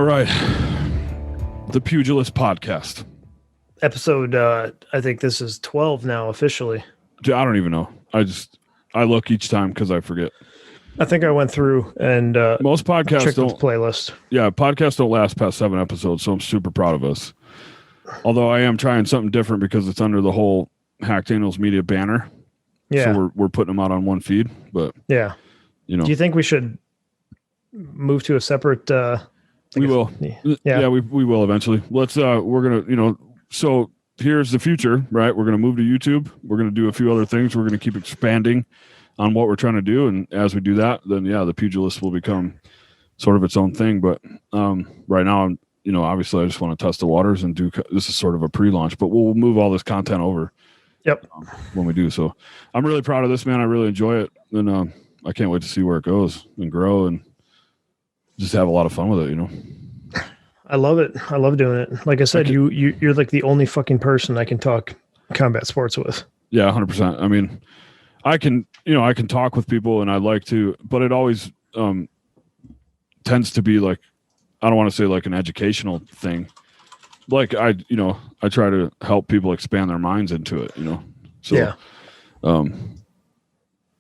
right. The Pugilist Podcast. Episode, I think this is 12 now officially. Dude, I don't even know. I look each time because I forget. I think I went through and most podcasts checked don't the playlist. Yeah, podcasts don't last past 7 episodes, so I'm super proud of us. Although I am trying something different because it's under the whole Hack Daniels Media banner. Yeah. So we're putting them out on one feed, but yeah. You know. Do you think we should move to a separate we will. Yeah, we will eventually. Let's we're gonna, so here's the future, right? We're gonna move to YouTube. We're gonna do a few other things. We're gonna keep expanding on what we're trying to do, and as we do that, then the Pugilist will become sort of its own thing. But right now, I'm obviously I just want to test the waters and do this is sort of a pre-launch, but we'll move all this content over. Yep. When we do. So I'm really proud of this, man. I really enjoy it, and I can't wait to see where it goes and grow and just have a lot of fun with it. I love it. I love doing it. Like I said, you're like the only fucking person I can talk combat sports with. Yeah, 100%. I mean, I can talk with people, and I like to, but it always tends to be like, I don't want to say like an educational thing. Like I try to help people expand their minds into it, So, yeah.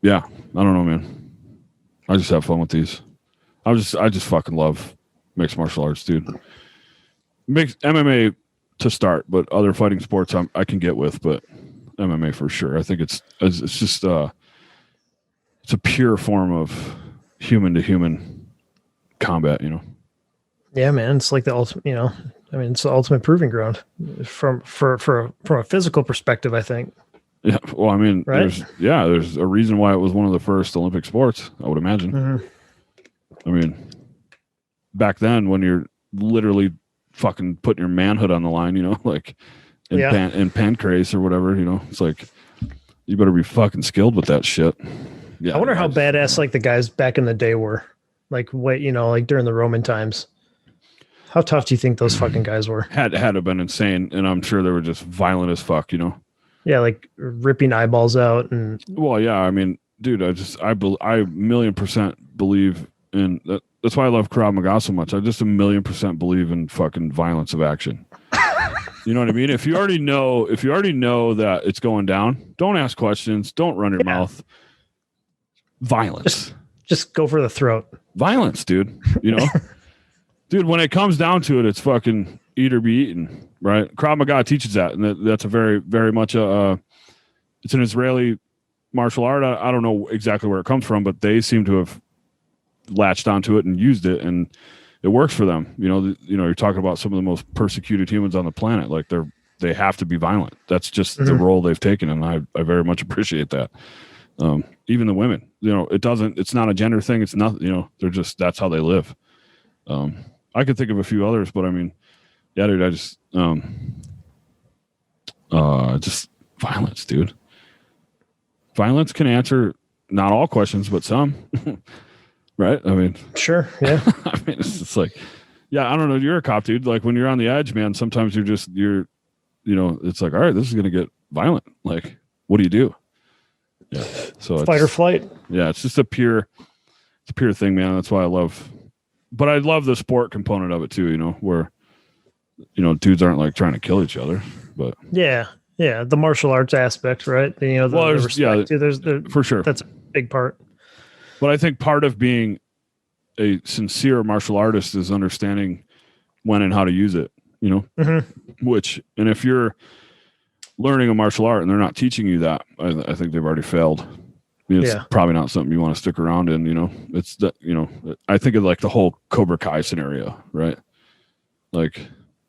Yeah, I don't know, man. I just have fun with these. I just fucking love mixed martial arts, dude. Mixed MMA to start, but other fighting sports I can get with, but MMA for sure. I think it's just it's a pure form of human to human combat, Yeah, man. It's like the ultimate, it's the ultimate proving ground from a physical perspective, I think. Yeah. Well, I mean, right? There's a reason why it was one of the first Olympic sports, I would imagine. Mm-hmm. I mean, back then when you're literally fucking putting your manhood on the line, like in pancrase or whatever, it's like, you better be fucking skilled with that shit. Yeah. I wonder how badass like the guys back in the day were, like like during the Roman times. How tough do you think those fucking guys were? Had to have been insane, and I'm sure they were just violent as fuck, Yeah, like ripping eyeballs out and. Well, yeah, I mean, dude, I 1,000,000% believe in that. That's why I love Krav Maga so much. I just 1,000,000% believe in fucking violence of action. You know what I mean? If you already know that it's going down, don't ask questions. Don't run your mouth. Violence. Just go for the throat. Violence, dude. Dude, when it comes down to it, it's fucking eat or be eaten, right? Krav Maga teaches that, and that's a very, very much it's an Israeli martial art. I don't know exactly where it comes from, but they seem to have latched onto it and used it, and it works for them. You're talking about some of the most persecuted humans on the planet. Like they have to be violent. That's just the role they've taken, and I very much appreciate that. Even the women, it's not a gender thing. It's not, they're just, that's how they live. I could think of a few others, but I mean, yeah, dude, I just violence, dude. Violence can answer not all questions, but some, right? I mean, sure. Yeah. I mean, it's just like, yeah, I don't know. You're a cop, dude. Like when you're on the edge, man, sometimes it's like, all right, this is going to get violent. Like, what do you do? Yeah. So fight or flight. Yeah. It's just a pure thing, man. That's why I love the sport component of it too, where, dudes aren't like trying to kill each other, but yeah, the martial arts aspect, right? There's for sure. That's a big part. But I think part of being a sincere martial artist is understanding when and how to use it, Mm-hmm. And if you're learning a martial art and they're not teaching you that, I think they've already failed. It's probably not something you want to stick around in, it's that, I think of like the whole Cobra Kai scenario, right? Like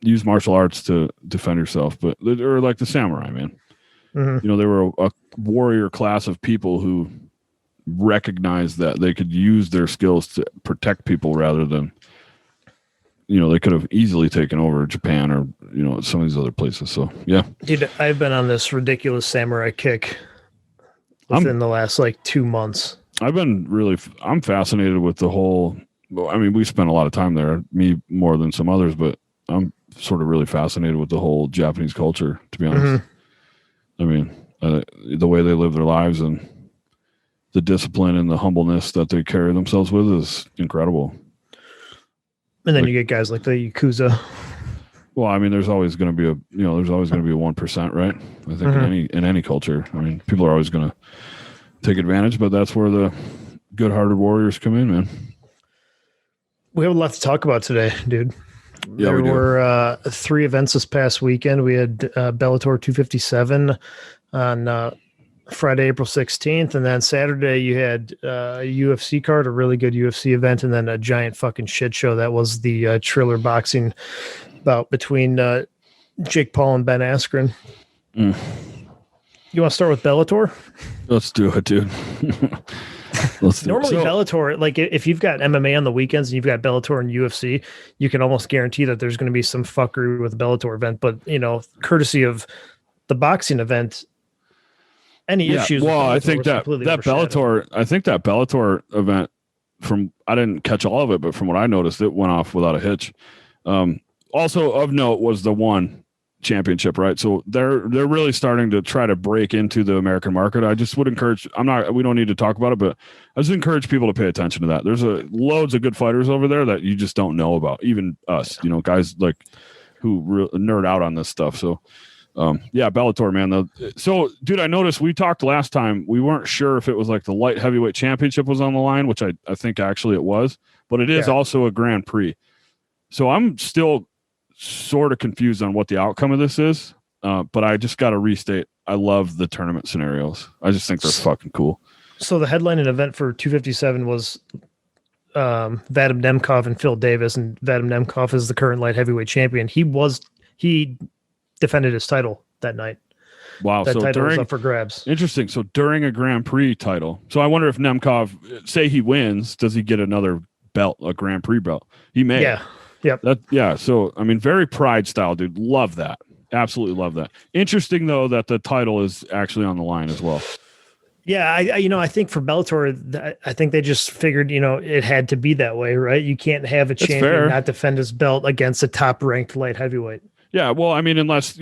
use martial arts to defend yourself, or like the samurai, man. Mm-hmm. They were a warrior class of people who recognized that they could use their skills to protect people rather than, they could have easily taken over Japan or, some of these other places. So, yeah. Dude, I've been on this ridiculous samurai kick within the last 2 months. I'm fascinated with the whole, I mean, we spent a lot of time there, me more than some others, but I'm sort of really fascinated with the whole Japanese culture, to be honest. Mm-hmm. I mean, the way they live their lives and the discipline and the humbleness that they carry themselves with is incredible. And then Like, you get guys like the Yakuza. well, I mean, there's always going to be there's always going to be a 1%, right? I think in any culture, I mean, people are always going to take advantage, but that's where the good-hearted warriors come in, man. We have a lot to talk about today, dude. Yeah, there we do. were 3 events this past weekend. We had Bellator 257 on Friday, April 16th, and then Saturday you had a UFC card, a really good UFC event, and then a giant fucking shit show. That was the Triller boxing bout between Jake Paul and Ben Askren. You want to start with Bellator? Let's do it, dude. Normally, Bellator, like if you've got MMA on the weekends and you've got Bellator and UFC, you can almost guarantee that there's going to be some fuckery with the Bellator event. But courtesy of the boxing event, any issues? Well, with I think that Bellator event, I didn't catch all of it, but from what I noticed, it went off without a hitch. Also of note was the ONE championship, right? So they're really starting to try to break into the American market. I just would encourage, we don't need to talk about it, but I just encourage people to pay attention to that. There's loads of good fighters over there that you just don't know about, even us, guys like who nerd out on this stuff. So Bellator, man. So dude, I noticed we talked last time, we weren't sure if it was like the light heavyweight championship was on the line, which I think actually it was, but it is also a Grand Prix. So I'm still sort of confused on what the outcome of this is, but I just got to restate, I love the tournament scenarios. I just think they're fucking cool. So the headlining event for 257 was Vadim Nemkov and Phil Davis, and Vadim Nemkov is the current light heavyweight champion. He defended his title that night. Wow. That title was up for grabs. Interesting. So during a Grand Prix title, so I wonder if Nemkov, say he wins, does he get another belt, a Grand Prix belt? He may. Yeah. Yep. So, I mean, very Pride style, dude. Love that. Absolutely love that. Interesting, though, that the title is actually on the line as well. Yeah, I think for Bellator, I think they just figured, it had to be that way, right? You can't have a champion not defend his belt against a top-ranked light heavyweight. Yeah, well, I mean, unless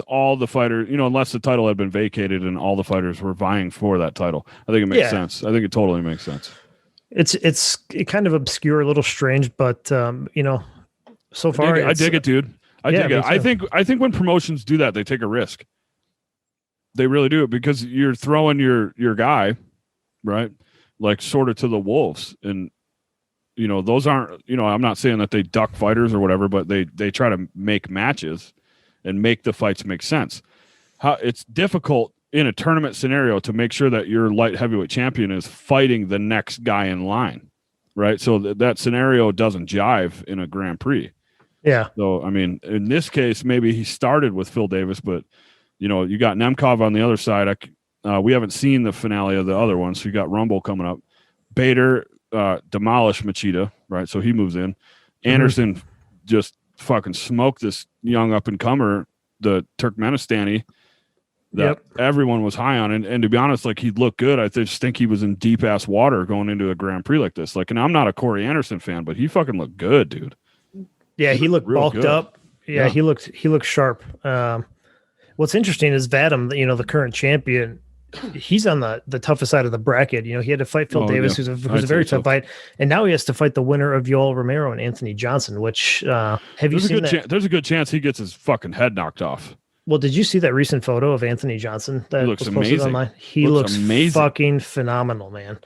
all the fighters, unless the title had been vacated and all the fighters were vying for that title, I think it makes sense. I think it totally makes sense. It's kind of obscure, a little strange, but so far, I dig it, dude. I dig it. I think when promotions do that, they take a risk. They really do it because you're throwing your guy, right? Like sort of to the wolves. And, those aren't, I'm not saying that they duck fighters or whatever, but they try to make matches and make the fights make sense. It's difficult in a tournament scenario to make sure that your light heavyweight champion is fighting the next guy in line, right? So that scenario doesn't jive in a Grand Prix. Yeah. So, I mean, in this case, maybe he started with Phil Davis, but, you got Nemkov on the other side. We haven't seen the finale of the other one, so you got Rumble coming up. Bader demolished Machida, right? So he moves in. Anderson just fucking smoked this young up-and-comer, the Turkmenistani, that everyone was high on. And to be honest, like, he looked good. I just think he was in deep-ass water going into a Grand Prix like this. Like, and I'm not a Corey Anderson fan, but he fucking looked good, dude. Yeah, he looked bulked up. Yeah, he looked sharp. What's interesting is Vadim, the current champion, he's on the toughest side of the bracket. He had to fight Phil Davis, who's a very tough fight, and now he has to fight the winner of Yoel Romero and Anthony Johnson. Which have you seen that? There's a good chance he gets his fucking head knocked off. Well, did you see that recent photo of Anthony Johnson that looks was posted amazing online? He looks amazing. Fucking phenomenal, man.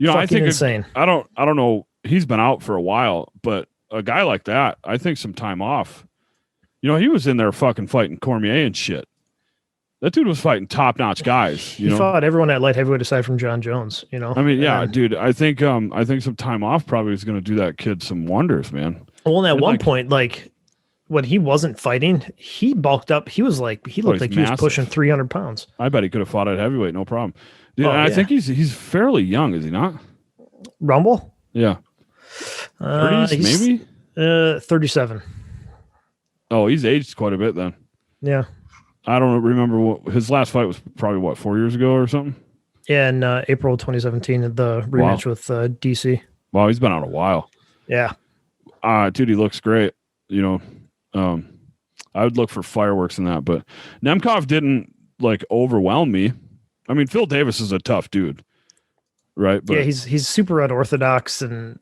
I think insane. I don't know. He's been out for a while, but a guy like that, I think some time off. He was in there fucking fighting Cormier and shit. That dude was fighting top-notch guys. He fought everyone at light heavyweight aside from John Jones. I mean, dude. I think some time off probably is going to do that kid some wonders, man. Well, at one point, like when he wasn't fighting, he bulked up. He looked like he was pushing 300 pounds. I bet he could have fought at heavyweight, no problem. Dude, I think he's fairly young, is he not? Rumble? Yeah. 30s, maybe? 37. Oh, he's aged quite a bit then. Yeah. I don't remember what his last fight was. Probably 4 years ago or something. Yeah, in April 2017, the rematch with DC. Wow, he's been out a while. Yeah. Dude, he looks great. I would look for fireworks in that, but Nemkov didn't like overwhelm me. I mean, Phil Davis is a tough dude, right? But yeah, he's super unorthodox, and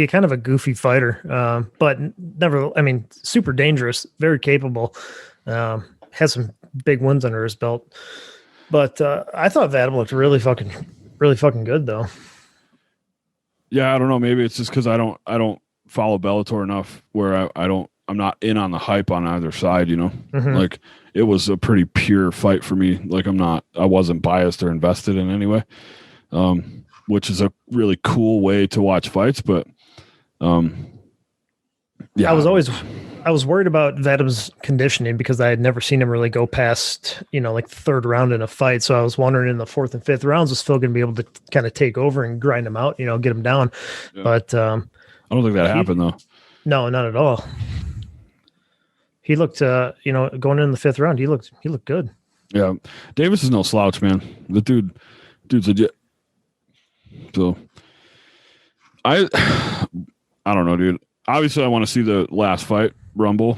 kind of a goofy fighter, but never. I mean, super dangerous, very capable. Has some big wins under his belt. But I thought Vadim looked really fucking good though. Yeah, I don't know. Maybe it's just because I don't follow Bellator enough where I'm not in on the hype on either side, you know. Mm-hmm. Like it was a pretty pure fight for me. Like I wasn't biased or invested in any way, which is a really cool way to watch fights. But yeah, I was worried about Vadim's conditioning because I had never seen him really go past, like the third round in a fight. So I was wondering in the fourth and fifth rounds was Phil going to be able to kind of take over and grind him out, get him down. Yeah. But I don't think that happened though. No, not at all. He looked, going in the fifth round, he looked good. Yeah, Davis is no slouch, man. The dude's legit. So I don't know, dude. Obviously, I want to see the last fight, Rumble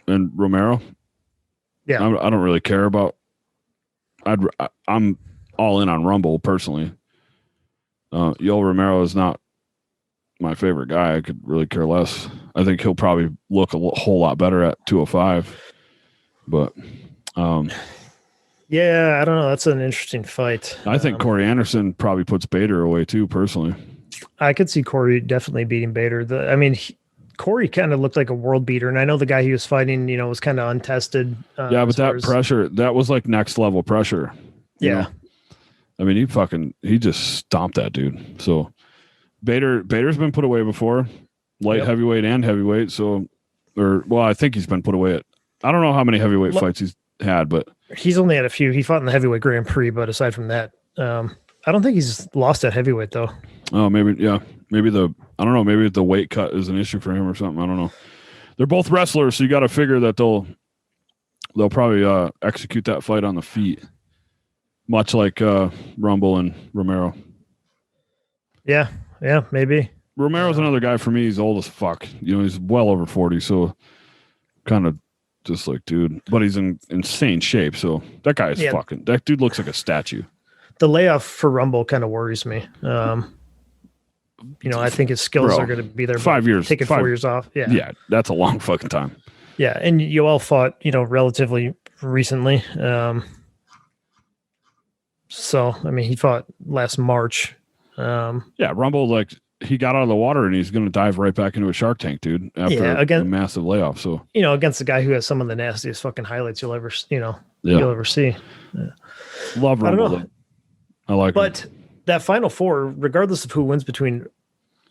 and Romero. Yeah, I don't really care about. I'm all in on Rumble personally. Yoel Romero is not my favorite guy. I could really care less. I think he'll probably look a whole lot better at 205. But yeah, I don't know. That's an interesting fight. I think Corey Anderson probably puts Bader away too, personally. I could see Corey definitely beating Bader. Corey kind of looked like a world beater, and I know the guy he was fighting, was kind of untested. Yeah, but that pressure, that was like next level pressure. Yeah. I mean, he just stomped that dude. So Bader's been put away before, light heavyweight and heavyweight. So, I think he's been put away at, I don't know how many heavyweight fights he's had, but he's only had a few. He fought in the heavyweight Grand Prix, but aside from that, I don't think he's lost at heavyweight though. Oh, maybe I don't know. Maybe the weight cut is an issue for him or something. I don't know. They're both wrestlers, so you got to figure that they'll probably execute that fight on the feet, much like Rumble and Romero. Yeah, maybe. Romero's another guy for me. He's old as fuck. He's well over 40, so kind of just like, dude. But he's in insane shape, so that guy is fucking. That dude looks like a statue. The layoff for Rumble kind of worries me. I think his skills are going to be there. 5 years. Taking 4 years off. Yeah. Yeah, that's a long fucking time. Yeah, and Yoel fought, relatively recently. So, I mean, he fought last March. Yeah, Rumble, like, he got out of the water and he's going to dive right back into a Shark Tank, dude, after a massive layoff. So, against the guy who has some of the nastiest fucking highlights you'll ever, you'll ever see. Yeah. Love Rumble. I like but him. That final four, regardless of who wins between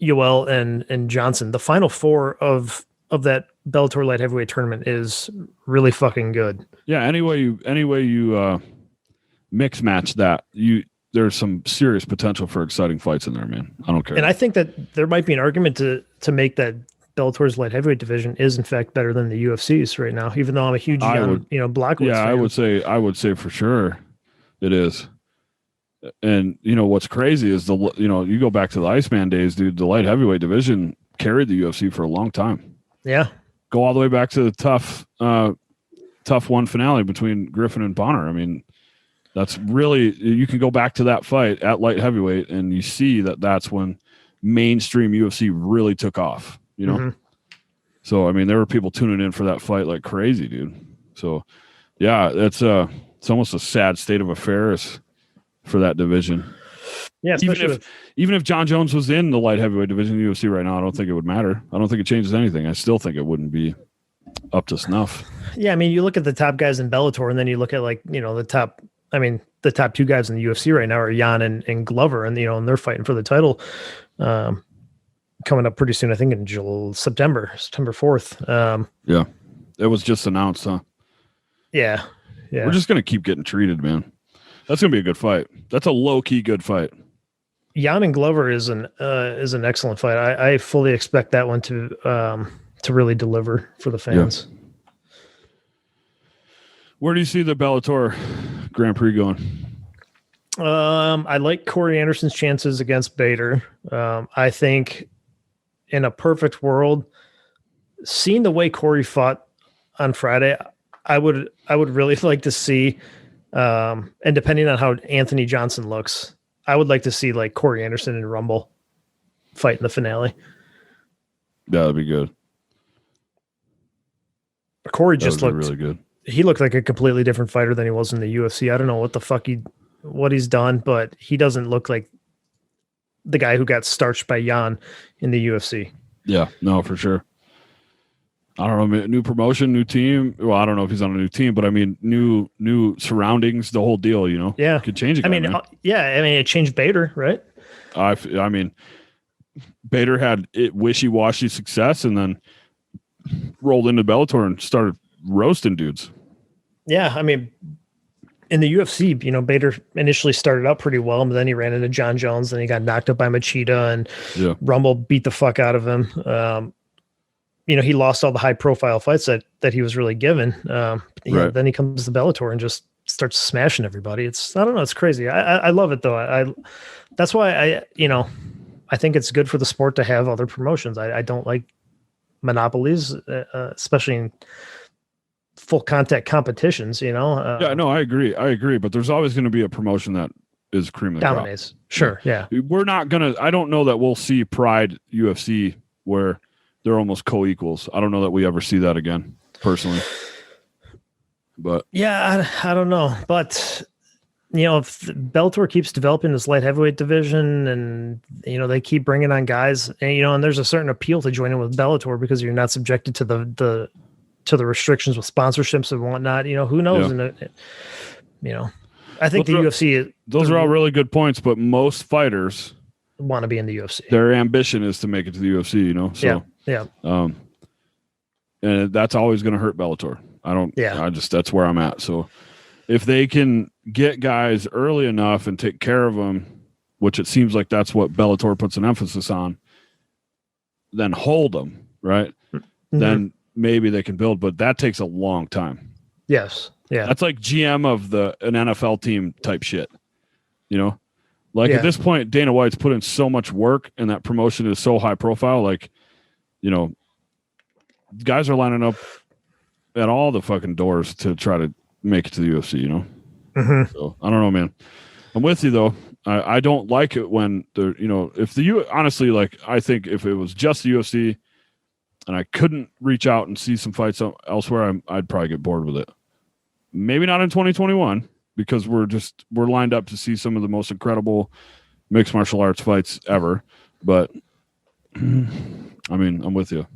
Yoel and Johnson, the final four of that Bellator light heavyweight tournament is really fucking good. Yeah, any way you mix match that, there's some serious potential for exciting fights in there, man. I don't care. And I think that there might be an argument to make that Bellator's light heavyweight division is in fact better than the UFC's right now, even though I'm a huge Blackwoods fan. I would say for sure it is. And what's crazy is you go back to the Iceman days, dude. The light heavyweight division carried the UFC for a long time. Yeah, go all the way back to the tough one finale between Griffin and Bonner. I mean, that's really, you can go back to that fight at light heavyweight, and you see that's when mainstream UFC really took off. Mm-hmm. So I mean, there were people tuning in for that fight like crazy, dude. So yeah, it's almost a sad state of affairs for that division. Yeah, even if John Jones was in the light heavyweight division in the UFC right now, I don't think it would matter. I don't think it changes anything. I still think it wouldn't be up to snuff. Yeah, I mean, you look at the top guys in Bellator, and then you look at the top two guys in the UFC right now are Jan and Glover, and and they're fighting for the title coming up pretty soon. I think in September 4th. Yeah, it was just announced, huh? Yeah. We're just gonna keep getting treated, man. That's gonna be a good fight. That's a low key good fight. Jan and Glover is an excellent fight. I fully expect that one to really deliver for the fans. Yeah. Where do you see the Bellator Grand Prix going? I like Corey Anderson's chances against Bader. I think in a perfect world, seeing the way Corey fought on Friday, I would really like to see. And depending on how Anthony Johnson looks, I would like to see like Corey Anderson and Rumble fight in the finale. Yeah, that'd be good. Corey That just would be looked really good. he looked like a completely different fighter than he was in the UFC. I don't know what the fuck what he's done, but he doesn't look like the guy who got starched by Jan in the UFC. Yeah, no, for sure. I don't know, new promotion, new team. Well, I don't know if he's on a new team, but I mean, new surroundings, the whole deal. Yeah, could change a guy. It changed Bader, right? I mean, Bader had wishy-washy success, and then rolled into Bellator and started roasting dudes. Yeah, I mean, in the UFC, Bader initially started out pretty well, but then he ran into John Jones, and he got knocked up by Machida, and Rumble beat the fuck out of him. He lost all the high-profile fights that he was really given. Right. Then he comes to Bellator and just starts smashing everybody. I don't know, it's crazy. I love it though. That's why I think it's good for the sport to have other promotions. I don't like monopolies, especially in full contact competitions. Yeah, no, I agree. But there's always going to be a promotion that is cream of the dominates. crop. Sure, yeah. We're not gonna. I don't know that we'll see Pride UFC where they're almost co-equals. I don't know that we ever see that again, personally. But yeah, I don't know. But if Bellator keeps developing this light heavyweight division, and they keep bringing on guys, and there's a certain appeal to joining with Bellator because you're not subjected to the restrictions with sponsorships and whatnot. Who knows? Yeah. I think the UFC. Those are all really good points, but most fighters want to be in the UFC. Their ambition is to make it to the UFC. So yeah. And that's always going to hurt Bellator. That's where I'm at. So if they can get guys early enough and take care of them, which it seems like that's what Bellator puts an emphasis on, then hold them, right? Mm-hmm. Then maybe they can build, but that takes a long time. Yes. Yeah. That's like GM of an NFL team type shit, At this point, Dana White's put in so much work and that promotion is so high profile. Guys are lining up at all the fucking doors to try to make it to the UFC, Mm-hmm. So I don't know, man. I'm with you though. I don't like it when honestly, I think if it was just the UFC and I couldn't reach out and see some fights elsewhere, I'd probably get bored with it. Maybe not in 2021 because we're lined up to see some of the most incredible mixed martial arts fights ever. But I mean, I'm with you.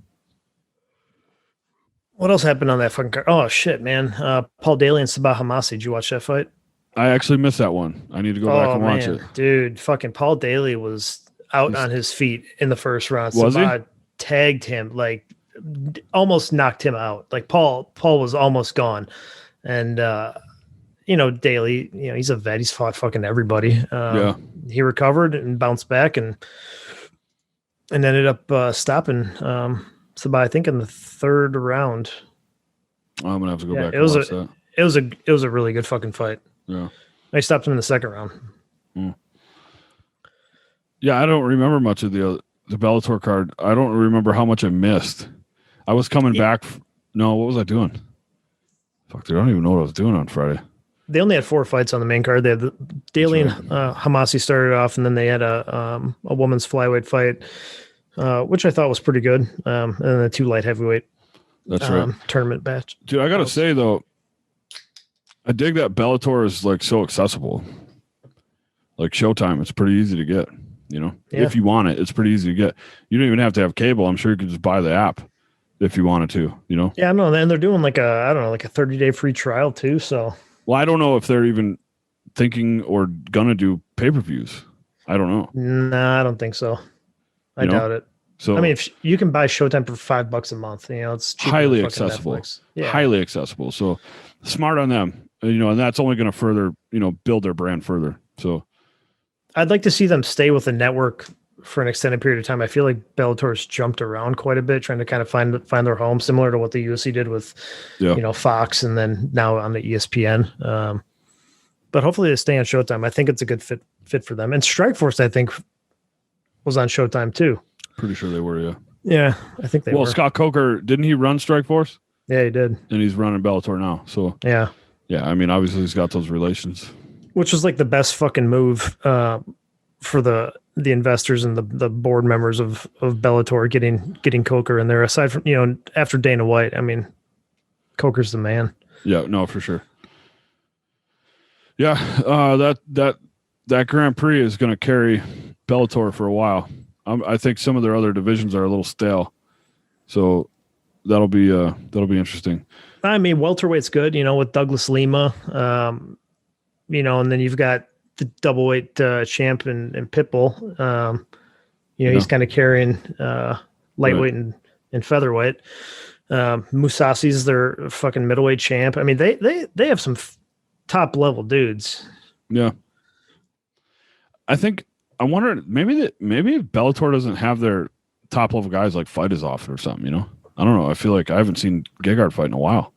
What else happened on that fucking card? Oh shit, man! Paul Daly and Sabah Hamasi. Did you watch that fight? I actually missed that one. I need to go back and watch it. Dude, fucking Paul Daly was out on his feet in the first round. Was Sabah he? Tagged him, almost knocked him out. Paul was almost gone. And Daly, he's a vet. He's fought fucking everybody. He recovered and bounced back and ended up stopping Sabah, I think, in the third round. I'm gonna have to go back and watch that. It was a really good fucking fight. Yeah. I stopped him in the second round. Mm. Yeah, I don't remember much of the Bellator card. I don't remember how much I missed. I was coming back. No, what was I doing? Fuck, dude, I don't even know what I was doing on Friday. They only had 4 fights on the main card. They had Daly and Hamasi started off, and then they had a women's flyweight fight, which I thought was pretty good, and then the 2 light heavyweight. That's right. Tournament match. Dude, I gotta say though, I dig that Bellator is so accessible. Like Showtime, it's pretty easy to get. If you want it, it's pretty easy to get. You don't even have to have cable. I'm sure you could just buy the app if you wanted to. Yeah, no, and they're doing a 30-day free trial too. So. Well, I don't know if they're even thinking or gonna do pay-per-views. I don't know. No, I don't think so. I doubt it. So I mean, if you can buy Showtime for $5 a month, it's cheaper highly accessible. Yeah. Highly accessible. So smart on them. And that's only going to further, build their brand further. So I'd like to see them stay with the network for an extended period of time. I feel like Bellator's jumped around quite a bit, trying to kind of find their home, similar to what the UFC did with, Fox, and then now on the ESPN. But hopefully they stay on Showtime. I think it's a good fit for them. And Strikeforce, I think, was on Showtime too. Pretty sure they were, yeah. Yeah, I think they were. Well, Scott Coker, didn't he run Strikeforce? Yeah, he did. And he's running Bellator now. So yeah. Yeah, I mean, obviously he's got those relations. Which was the best fucking move for the the investors and the board members of Bellator getting Coker in there. Aside from, after Dana White, I mean, Coker's the man. Yeah, no, for sure. Yeah, that Grand Prix is going to carry Bellator for a while. I think some of their other divisions are a little stale, so that'll be interesting. I mean, welterweight's good, with Douglas Lima, and then you've got the doubleweight champ and Pitbull. He's kind of carrying lightweight and featherweight. Musasi's their fucking middleweight champ. I mean, they have some top level dudes. Yeah. I wonder maybe Bellator doesn't have their top level guys like fight as often or something, I don't know. I feel like I haven't seen Gegard fight in a while.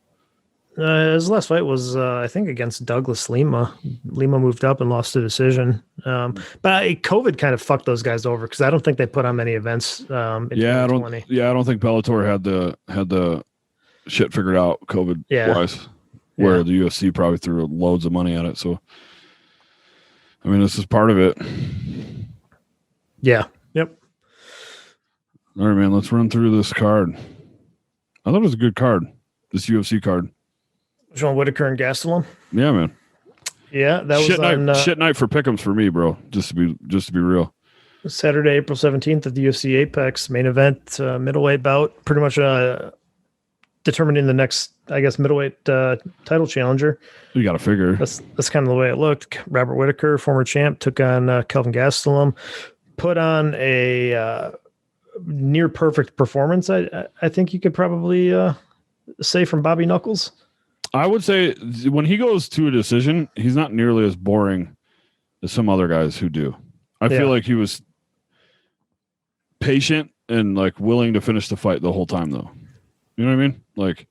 His last fight was, I think, against Douglas Lima. Lima moved up and lost a decision. But COVID kind of fucked those guys over because I don't think they put on many events. In 2020. I don't think Bellator had the shit figured out COVID wise, where the UFC probably threw loads of money at it. So, I mean, this is part of it. Yeah. Yep. All right, man. Let's run through this card. I thought it was a good card. This UFC card. John Whitaker and Gastelum. Yeah, man. Yeah, that was shit night for pick'ems for me, bro. Just to be real. Saturday, April 17th at the UFC Apex main event, middleweight bout, pretty much determining the next, I guess, middleweight title challenger. You got to figure. That's kind of the way it looked. Robert Whitaker, former champ, took on Kelvin Gastelum, put on a near perfect performance. I think you could probably say from Bobby Knuckles. I would say when he goes to a decision, he's not nearly as boring as some other guys who do. I feel like he was patient and like willing to finish the fight the whole time, though. You know what I mean? Like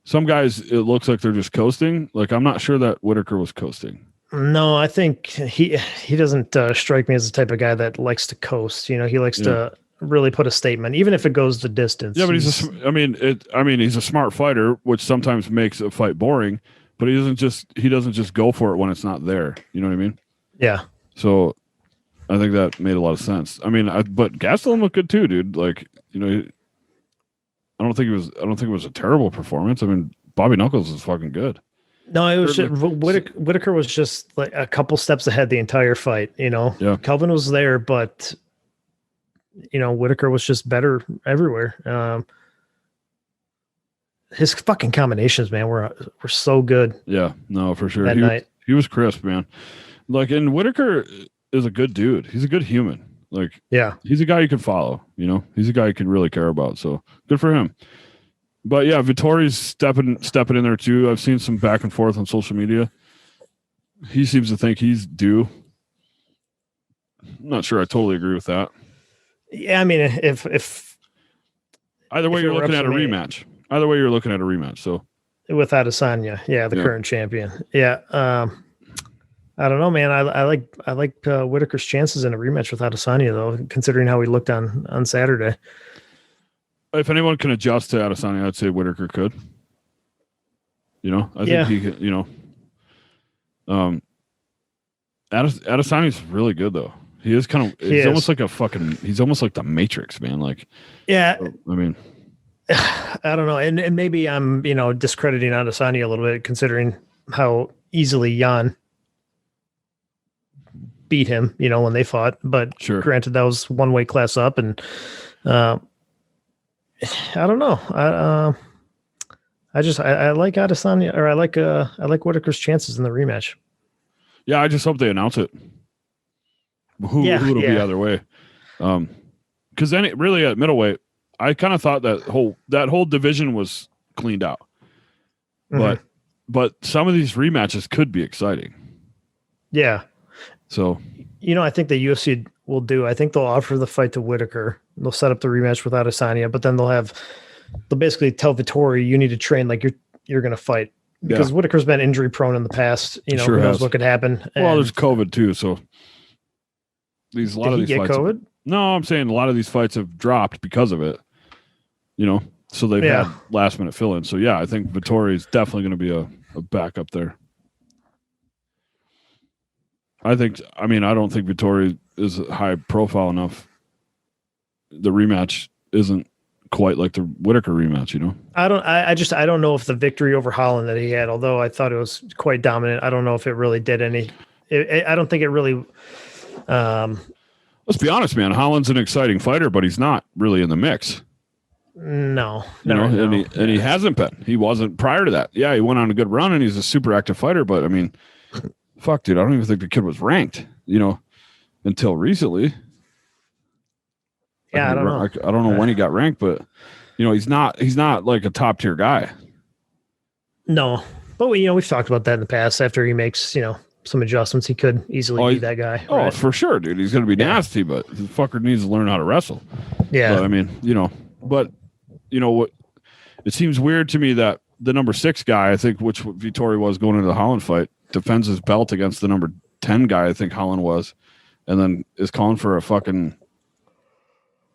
some guys, it looks like they're just coasting. Like I'm not sure that Whitaker was coasting. No, I think he doesn't strike me as the type of guy that likes to coast. He likes to really put a statement, even if it goes the distance. Yeah, but he's a smart fighter, which sometimes makes a fight boring. But he doesn't just go for it when it's not there. You know what I mean? Yeah. So I think that made a lot of sense. I mean, but Gastelum looked good too, dude. Like I don't think it was a terrible performance. I mean, Bobby Knuckles is fucking good. No, it was just, Whitaker was just like a couple steps ahead the entire fight. Yeah. Kelvin was there, but Whitaker was just better everywhere. His fucking combinations, man, were so good. Yeah, no, for sure. That night. He was crisp, man. Like, and Whitaker is a good dude. He's a good human. Like, yeah, he's a guy you can follow. He's a guy you can really care about. So good for him. But yeah, Vittori's stepping in there too. I've seen some back and forth on social media. He seems to think he's due. I'm not sure I totally agree with that. Yeah, I mean, if either way, you're looking at a rematch. Either way, you're looking at a rematch. So with Adesanya, the current champion. Yeah, I don't know, man. I like Whitaker's chances in a rematch with Adesanya, though, considering how he looked on Saturday. If anyone can adjust to Adesanya, I'd say Whitaker could. I think he could. Adesanya's really good though. He is kind of. He's almost like he's almost like the Matrix, man. Like, yeah. I mean, I don't know, and maybe I'm discrediting Adesanya a little bit considering how easily Jan beat him. When they fought, but sure. Granted, that was one weight class up, and I don't know. I like Adesanya, or I like Whitaker's chances in the rematch. Yeah, I just hope they announce it. Who it'll be either way, because then really at middleweight, I kind of thought that whole division was cleaned out, but some of these rematches could be exciting. Yeah. So I think the UFC will do. I think they'll offer the fight to Whitaker. They'll set up the rematch with Adesanya, but then they'll basically tell Vettori, you need to train like you're going to fight, because Whitaker's been injury prone in the past. Sure, who knows what could happen. Well, there's COVID too, so. A lot of these fights. COVID? No, I'm saying a lot of these fights have dropped because of it. So they've had last minute fill in. So yeah, I think Vettori is definitely going to be a backup there. I don't think Vittori is high profile enough. The rematch isn't quite like the Whitaker rematch, you know? I don't know if the victory over Holland that he had, although I thought it was quite dominant, I don't know if it really did any. I don't think it really. Let's be honest, man. Holland's an exciting fighter, but he's not really in the mix. No, and he hasn't been. He wasn't prior to that. Yeah, he went on a good run, and he's a super active fighter. But I mean, fuck, dude, I don't even think the kid was ranked. Until recently. Yeah, I don't know. I don't know when he got ranked, but he's not like a top tier guy. No, but we've talked about that in the past. After he makes some adjustments, he could easily be that guy. Oh, right? For sure, dude. He's going to be nasty, but the fucker needs to learn how to wrestle. Yeah, but, I mean, what? It seems weird to me that the number 6 guy, I think, which Vittori was going into the Holland fight, defends his belt against the number 10 guy, I think Holland was, and then is calling for a fucking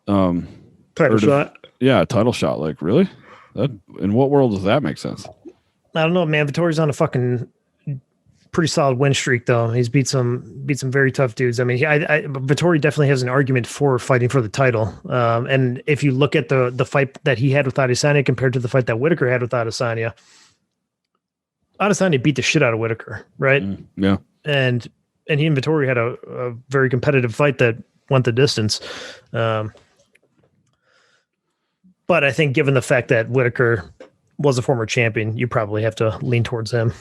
title shot. Yeah, title shot. Like, really? In what world does that make sense? I don't know, man. Vittori's on a fucking pretty solid win streak, though. He's beat some very tough dudes. I mean, Vittori definitely has an argument for fighting for the title. And if you look at the fight that he had with Adesanya compared to the fight that Whitaker had with Adesanya beat the shit out of Whitaker, right? Yeah. And he and Vittori had a very competitive fight that went the distance. But I think given the fact that Whitaker was a former champion, you probably have to lean towards him.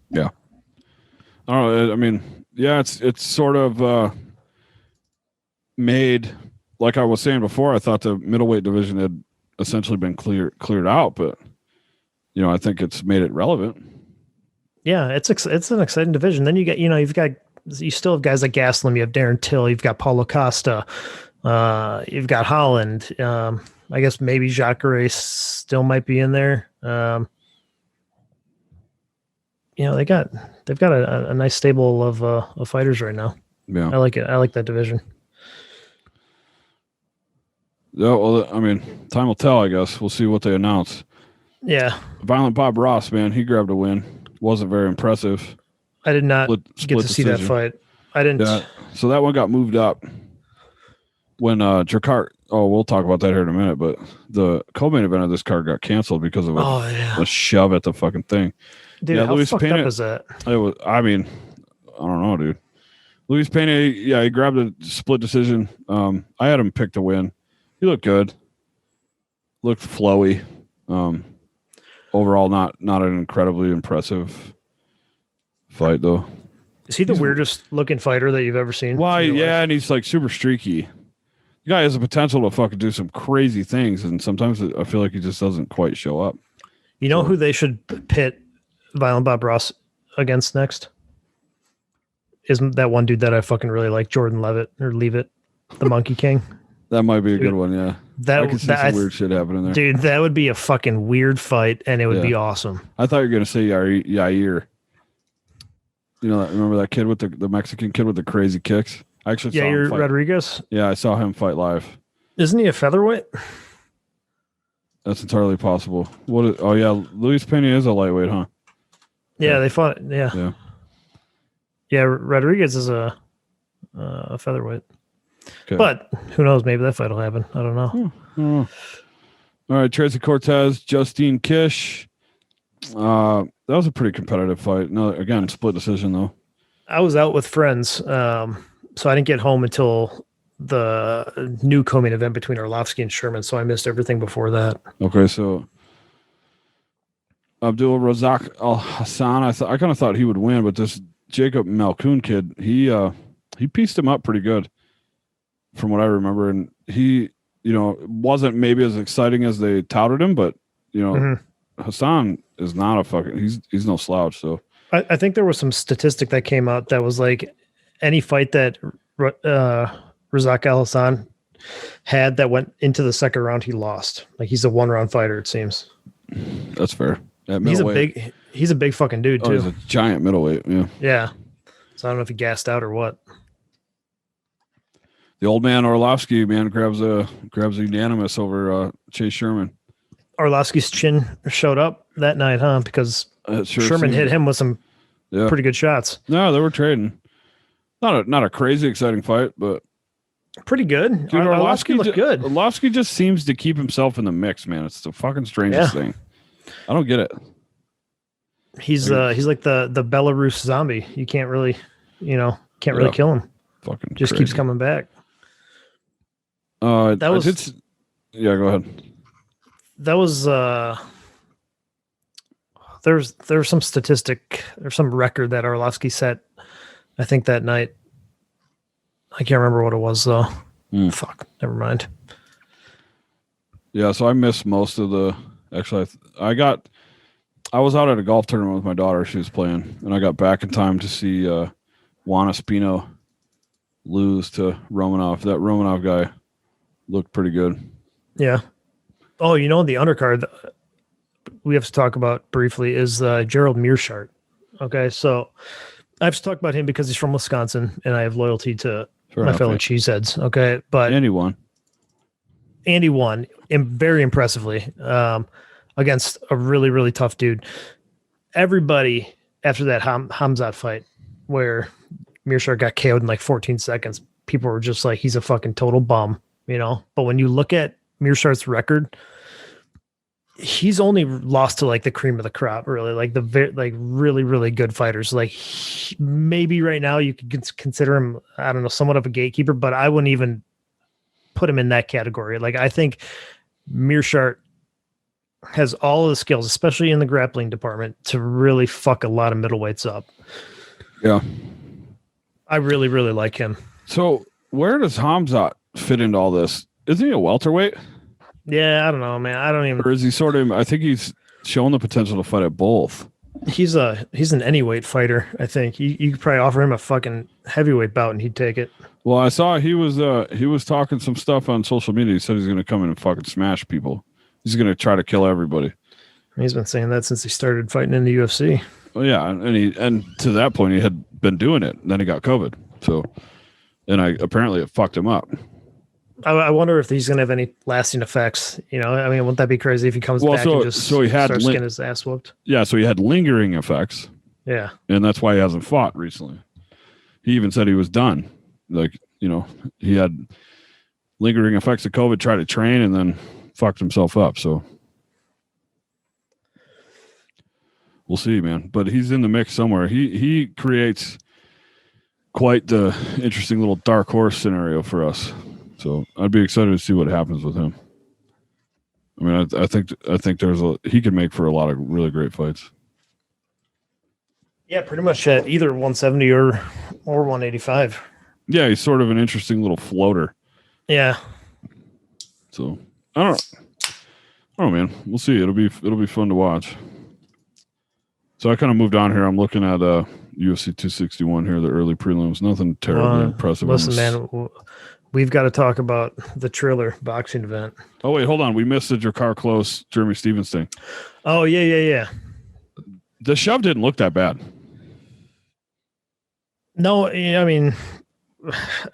Yeah. I mean, yeah, it's sort of made, like I was saying before, I thought the middleweight division had essentially been cleared out, but I think it's made it relevant. Yeah, it's an exciting division. Then you get, you still have guys like Gastelum, you have Darren Till, you've got Paulo Costa, you've got Holland. I guess maybe Jacare still might be in there. They've got a nice stable of fighters right now. Yeah, I like it. I like that division. Yeah, well, I mean, time will tell. I guess we'll see what they announce. Yeah, Violent Bob Ross, man, he grabbed a win. Wasn't very impressive. I did not get to see that fight. I didn't. Yeah, so that one got moved up when Jakar. Oh, we'll talk about that here in a minute. But the co-main event of this card got canceled because of a shove at the fucking thing. Dude, how Luis fucked Pena, up is that? It was. I mean, I don't know, dude. Luis Pena, he grabbed a split decision. I had him pick to win. He looked good. Looked flowy. Overall, not an incredibly impressive fight, though. Is he the weirdest looking fighter that you've ever seen? Why? Yeah, and he's like super streaky. The guy has the potential to fucking do some crazy things, and sometimes I feel like he just doesn't quite show up. You know who they should pit Violent Bob Ross against next? Isn't that one dude that I fucking really like, Jordan Levitt, the Monkey King? That might be a good one, yeah. I can see some weird shit happening there. Dude, that would be a fucking weird fight, and it would be awesome. I thought you were going to say Yair. Remember that kid with the Mexican kid with the crazy kicks? I actually saw him fight. Rodriguez? Yeah, I saw him fight live. Isn't he a featherweight? That's entirely possible. Oh, yeah, Luis Pena is a lightweight, huh? Yeah, they fought. Yeah. Yeah, Rodriguez is a featherweight. Okay. But who knows? Maybe that fight will happen. I don't know. All right, Tracy Cortez, Justine Kish. That was a pretty competitive fight. No, again, split decision though. I was out with friends, so I didn't get home until the new co-main event between Arlovsky and Sherman. So I missed everything before that. Okay, so Abdul Razak Al Hassan. I kind of thought he would win, but this Jacob Malkoon kid, he pieced him up pretty good, from what I remember, and he, wasn't maybe as exciting as they touted him, but Hassan is not a fucking. He's no slouch. So I think there was some statistic that came out that was like any fight that Razak Al Hassan had that went into the second round, he lost. Like he's a 1-round fighter, it seems. That's fair. He's a big fucking dude too. He's a giant middleweight. Yeah. Yeah. So I don't know if he gassed out or what. The old man Arlovsky, man, grabs a unanimous over Chase Sherman. Arlovsky's chin showed up that night, huh? Because Sherman hit him with some pretty good shots. No, they were trading. Not a crazy exciting fight, but pretty good. dude, Arlovsky looked good. Arlovsky just seems to keep himself in the mix, man. It's the fucking strangest thing. I don't get it. He's like the Belarus zombie. You can't really, really kill him. Fucking just crazy. keeps coming back. Go ahead. That was there's some statistic or some record that Arlovsky set, I think, that night. I can't remember what it was though. Fuck, never mind. Yeah, so I missed most of the. Actually, I was out at a golf tournament with my daughter. She was playing, and I got back in time to see Juan Espino lose to Romanov. That Romanov guy looked pretty good. Yeah. Oh, the undercard we have to talk about briefly is Gerald Mearshart. Okay, so I have to talk about him because he's from Wisconsin, and I have loyalty to my fellow cheeseheads. Okay, but Andy won, very impressively against a really, really tough dude. Everybody after that Hamzat fight, where Mearshart got KO'd in like 14 seconds, people were just like, he's a fucking total bum, But when you look at Mearshart's record, he's only lost to like the cream of the crop, really, like really, really good fighters. Like maybe right now you could consider him, I don't know, somewhat of a gatekeeper, but I wouldn't even put him in that category. Like I think Mearshart has all of the skills, especially in the grappling department, to really fuck a lot of middleweights up. Yeah. I really, really like him. So where does Hamzat fit into all this? Isn't he a welterweight? Yeah, I don't know, man. I don't even. Or is he sort of? I think he's shown the potential to fight at both. He's an anyweight fighter. I think you could probably offer him a fucking heavyweight bout and he'd take it. Well, I saw he was talking some stuff on social media. He said he's going to come in and fucking smash people. He's going to try to kill everybody. He's been saying that since he started fighting in the UFC. Well, yeah, and to that point he had been doing it. And then he got COVID. So, and apparently it fucked him up. I wonder if he's going to have any lasting effects. I mean, wouldn't that be crazy if he comes back and just he had starts getting his ass whooped? Yeah, so he had lingering effects. Yeah. And that's why he hasn't fought recently. He even said he was done. Like, he had lingering effects of COVID, tried to train, and then fucked himself up. So we'll see, man. But he's in the mix somewhere. He creates quite the interesting little dark horse scenario for us. So I'd be excited to see what happens with him. I mean, I think he could make for a lot of really great fights. Yeah, pretty much at either 170 or 185. Yeah, he's sort of an interesting little floater. Yeah. So I don't know, man. We'll see. It'll be fun to watch. So I kind of moved on here. I'm looking at UFC 261 here, the early prelims. Nothing terribly impressive. Listen, man. We've got to talk about the Triller boxing event. Oh, wait, hold on. We missed the Drakkar Klose, Jeremy Stevens thing. Oh, yeah. The shove didn't look that bad. No, I mean,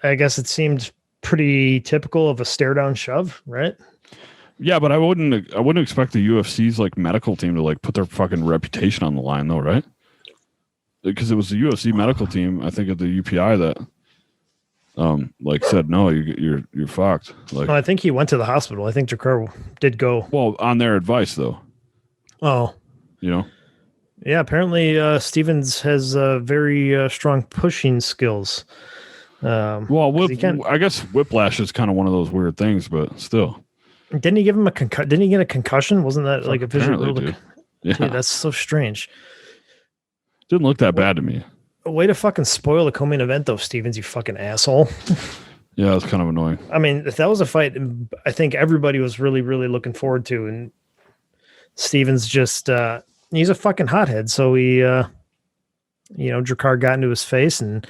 I guess it seemed pretty typical of a stare down shove, right? Yeah, but I wouldn't expect the UFC's like medical team to like put their fucking reputation on the line though, right? Because it was the UFC medical team, I think, at the UPI that said no, you're fucked. Like, no, I think he went to the hospital. I think Drakkar did go. Well, on their advice though. Oh, yeah. Apparently, Stevens has very strong pushing skills. I guess whiplash is kind of one of those weird things, but still. Didn't he give him didn't he get a concussion? Wasn't that like a visual? Dude. Yeah, dude, that's so strange. Didn't look that bad to me. A way to fucking spoil the co-main event, though, Stevens, you fucking asshole. Yeah, it's kind of annoying. I mean, if that was a fight, I think everybody was really, really looking forward to, and Stevens just he's a fucking hothead. So he, Drakkar got into his face, and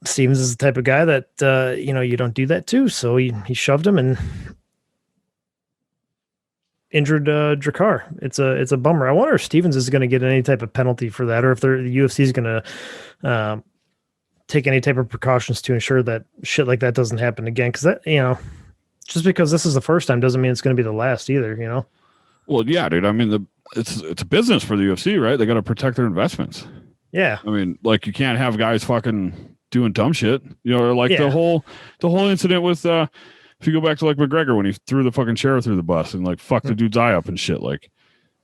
Stevens is the type of guy that you don't do that to. So he shoved him and injured Drakkar. It's a bummer. I wonder if Stevens is going to get any type of penalty for that, or if the UFC is going to take any type of precautions to ensure that shit like that doesn't happen again. Because that, just because this is the first time doesn't mean it's going to be the last either. Well, yeah, dude. I mean, it's a business for the UFC, right? They got to protect their investments. Yeah. I mean, like, you can't have guys fucking doing dumb shit, or like the whole incident with if you go back to like McGregor when he threw the fucking chair through the bus and like fucked the dude's eye up and shit. Like,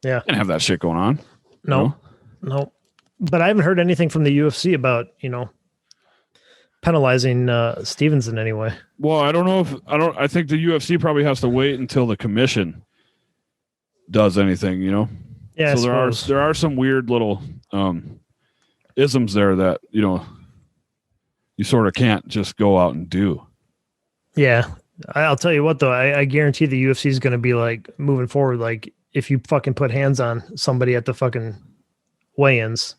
yeah, can't have that shit going on. No. But I haven't heard anything from the UFC about penalizing Stevens in any way. Well, I think the UFC probably has to wait until the commission does anything, Yeah. So there are some weird little isms there that, you sort of can't just go out and do. Yeah. I'll tell you what though, I guarantee the UFC is going to be like moving forward. Like if you fucking put hands on somebody at the fucking weigh-ins,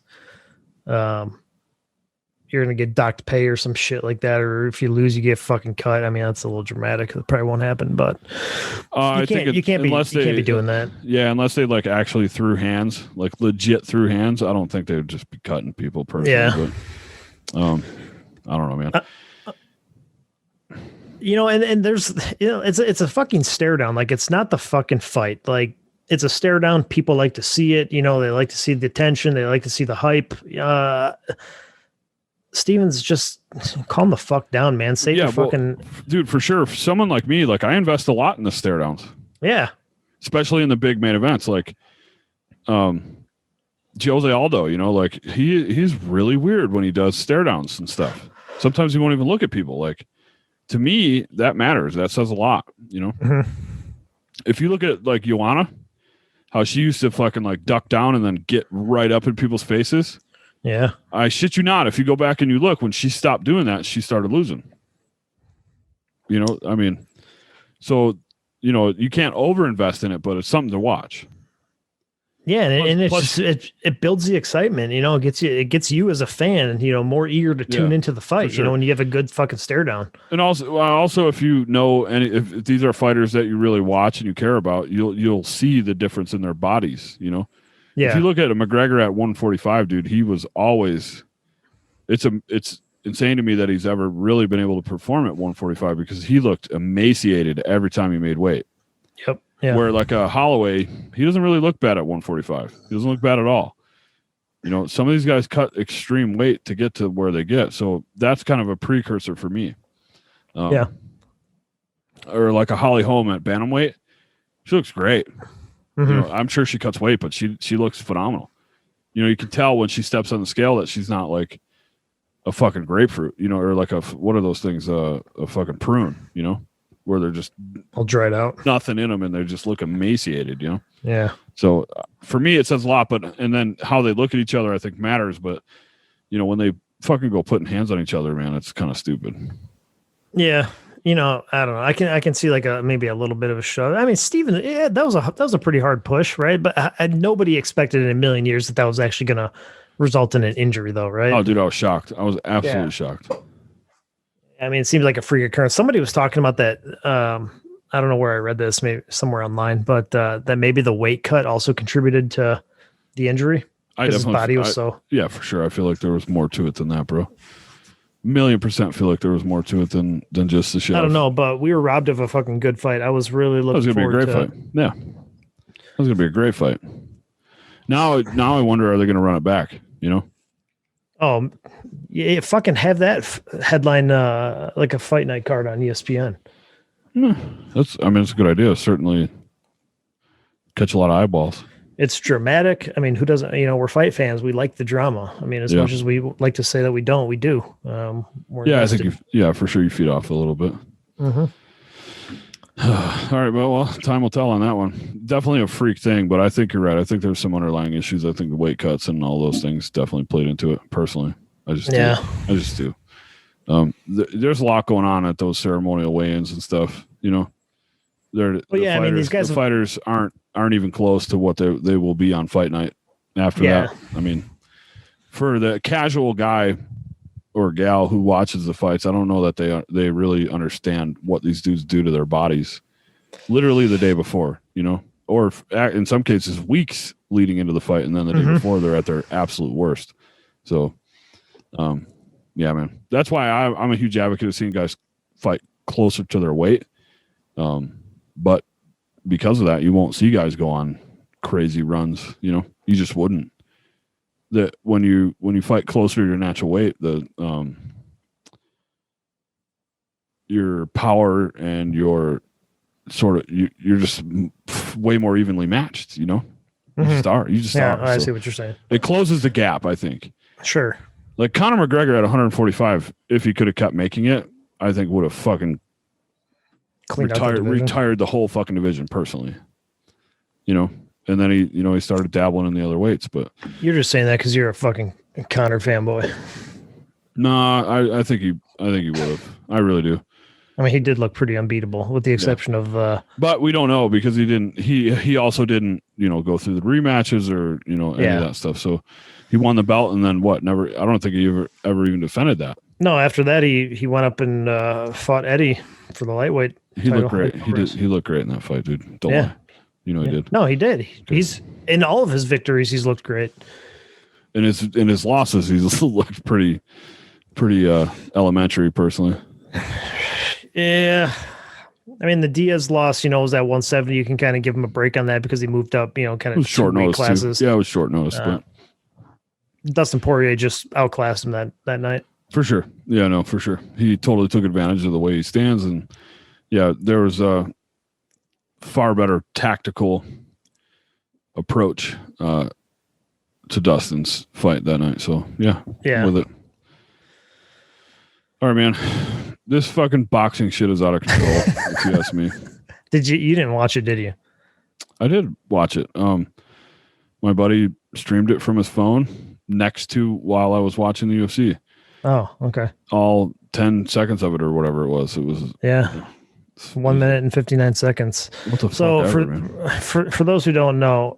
you're going to get docked pay or some shit like that. Or if you lose, you get fucking cut. I mean, that's a little dramatic. It probably won't happen, but you can't be doing that. Yeah. Unless they like actually threw hands, like legit threw hands. I don't think they would just be cutting people personally. Yeah. But, I don't know, man. And there's, it's a fucking stare down. Like it's not the fucking fight. Like it's a stare down. People like to see it. They like to see the tension. They like to see the hype. Stevens, just calm the fuck down, man. Save your fucking dude, for sure. For someone like me, like I invest a lot in the stare downs. Yeah. Especially in the big main events. Like Jose Aldo, like he's really weird when he does stare downs and stuff. Sometimes he won't even look at people. Like to me, that matters. That says a lot, Mm-hmm. If you look at like Joanna, how she used to fucking like duck down and then get right up in people's faces. Yeah. I shit you not. If you go back and you look, when she stopped doing that, she started losing. I mean, so, you can't overinvest in it, but it's something to watch. Yeah. It builds the excitement, it gets you as a fan, more eager to tune into the fight, sure. When you have a good fucking stare down. And also if you know, and if these are fighters that you really watch and you care about, you'll see the difference in their bodies, Yeah. If you look at a McGregor at 145, dude, he was always. It's insane to me that he's ever really been able to perform at 145 because he looked emaciated every time he made weight. Yep. Yeah. Where like a Holloway, he doesn't really look bad at 145. He doesn't look bad at all. Some of these guys cut extreme weight to get to where they get, so that's kind of a precursor for me. Yeah. Or like a Holly Holm at bantamweight, she looks great. Mm-hmm. I'm sure she cuts weight, but she looks phenomenal. You can tell when she steps on the scale that she's not like a fucking grapefruit, or like what are those things? A fucking prune, where they're just all dried out, nothing in them, and they just look emaciated, Yeah. So for me, it says a lot, and then how they look at each other, I think matters. But when they fucking go putting hands on each other, man, it's kind of stupid. Yeah. I don't know. I can see like maybe a little bit of a shove. I mean, Steven, that was a pretty hard push, right? But nobody expected in a million years that was actually going to result in an injury, though, right? Oh, dude, I was shocked. I was absolutely shocked. I mean, it seems like a freak occurrence. Somebody was talking about that. I don't know where I read this, maybe somewhere online, but that maybe the weight cut also contributed to the injury. His body was yeah, for sure. I feel like there was more to it than that, bro. 1,000,000% feel like there was more to it than just the shit. I don't know, but we were robbed of a fucking good fight. I was really looking forward to. That was gonna be a great fight. Yeah, that was gonna be a great fight. Now I wonder, are they gonna run it back? Oh, yeah, fucking have that headline like a fight night card on ESPN. It's a good idea. Certainly catch a lot of eyeballs. It's dramatic. I mean, who doesn't? We're fight fans. We like the drama. I mean, as much as we like to say that we don't, we do. I think for sure you feed off a little bit. Mm-hmm. All right, well, time will tell on that one. Definitely a freak thing, but I think you're right. I think there's some underlying issues. I think the weight cuts and all those things definitely played into it. Personally, I just do. There's a lot going on at those ceremonial weigh-ins and stuff. These fighters aren't even close to what they will be on fight night after that. I mean, for the casual guy or gal who watches the fights, I don't know that they really understand what these dudes do to their bodies literally the day before, or in some cases weeks leading into the fight, and then the day before they're at their absolute worst. So yeah, man, that's why I'm a huge advocate of seeing guys fight closer to their weight. But because of that, you won't see guys go on crazy runs. You just wouldn't. That when you fight closer to your natural weight, the your power and your sort of you're just way more evenly matched. You know, you just are. You just are. I see what you're saying. It closes the gap, I think. Sure. Like Conor McGregor at 145, if he could have kept making it, I think would have fucking retired the whole fucking division personally. You know, and then he started dabbling in the other weights. But you're just saying that because you're a fucking Conor fanboy. Nah, I think he would have. I really do. I mean, he did look pretty unbeatable, with the exception of. But we don't know because he didn't. He also didn't, go through the rematches or any of that stuff. So he won the belt and then what? Never. I don't think he ever even defended that. No, after that he went up and fought Eddie for the lightweight. He looked great. He looked great in that fight, dude. Don't lie. He did. No, he did. He's in all of his victories. He's looked great. In his losses, he's looked pretty elementary, personally. Yeah. I mean, the Diaz loss, was that 170. You can kind of give him a break on that because he moved up, kind of short notice classes. Too. Yeah, it was short notice. But Dustin Poirier just outclassed him that night. For sure. Yeah, no, for sure. He totally took advantage of the way he stands. And yeah, there was a far better tactical approach to Dustin's fight that night. So yeah. With it. All right, man. This fucking boxing shit is out of control, if you ask me. You didn't watch it, did you? I did watch it. My buddy streamed it from his phone next to while I was watching the UFC. Oh, okay. All 10 seconds of it or whatever it was. It was 1 minute and 59 seconds. What the fuck? For those who don't know,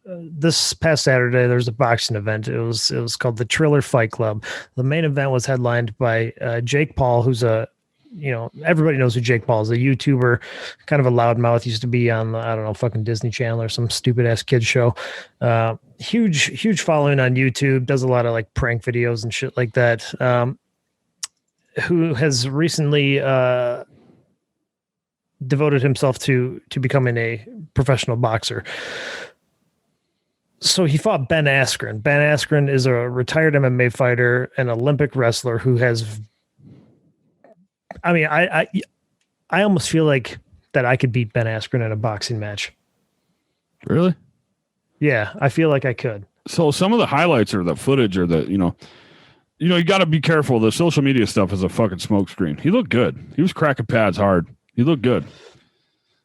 this past Saturday there's a boxing event. It was called the Triller Fight Club. The main event was headlined by Jake Paul, who's everybody knows who Jake Paul is, a YouTuber, kind of a loudmouth, used to be on I don't know, fucking Disney Channel or some stupid ass kids show. Huge following on YouTube, does a lot of like prank videos and shit like that. Who has recently devoted himself to becoming a professional boxer. So he fought Ben Askren. Ben Askren is a retired MMA fighter, an Olympic wrestler who has. I mean, I almost feel like that I could beat Ben Askren in a boxing match. Really? Yeah, I feel like I could. So some of the highlights or the footage or the you got to be careful. The social media stuff is a fucking smokescreen. He looked good. He was cracking pads hard. He looked good.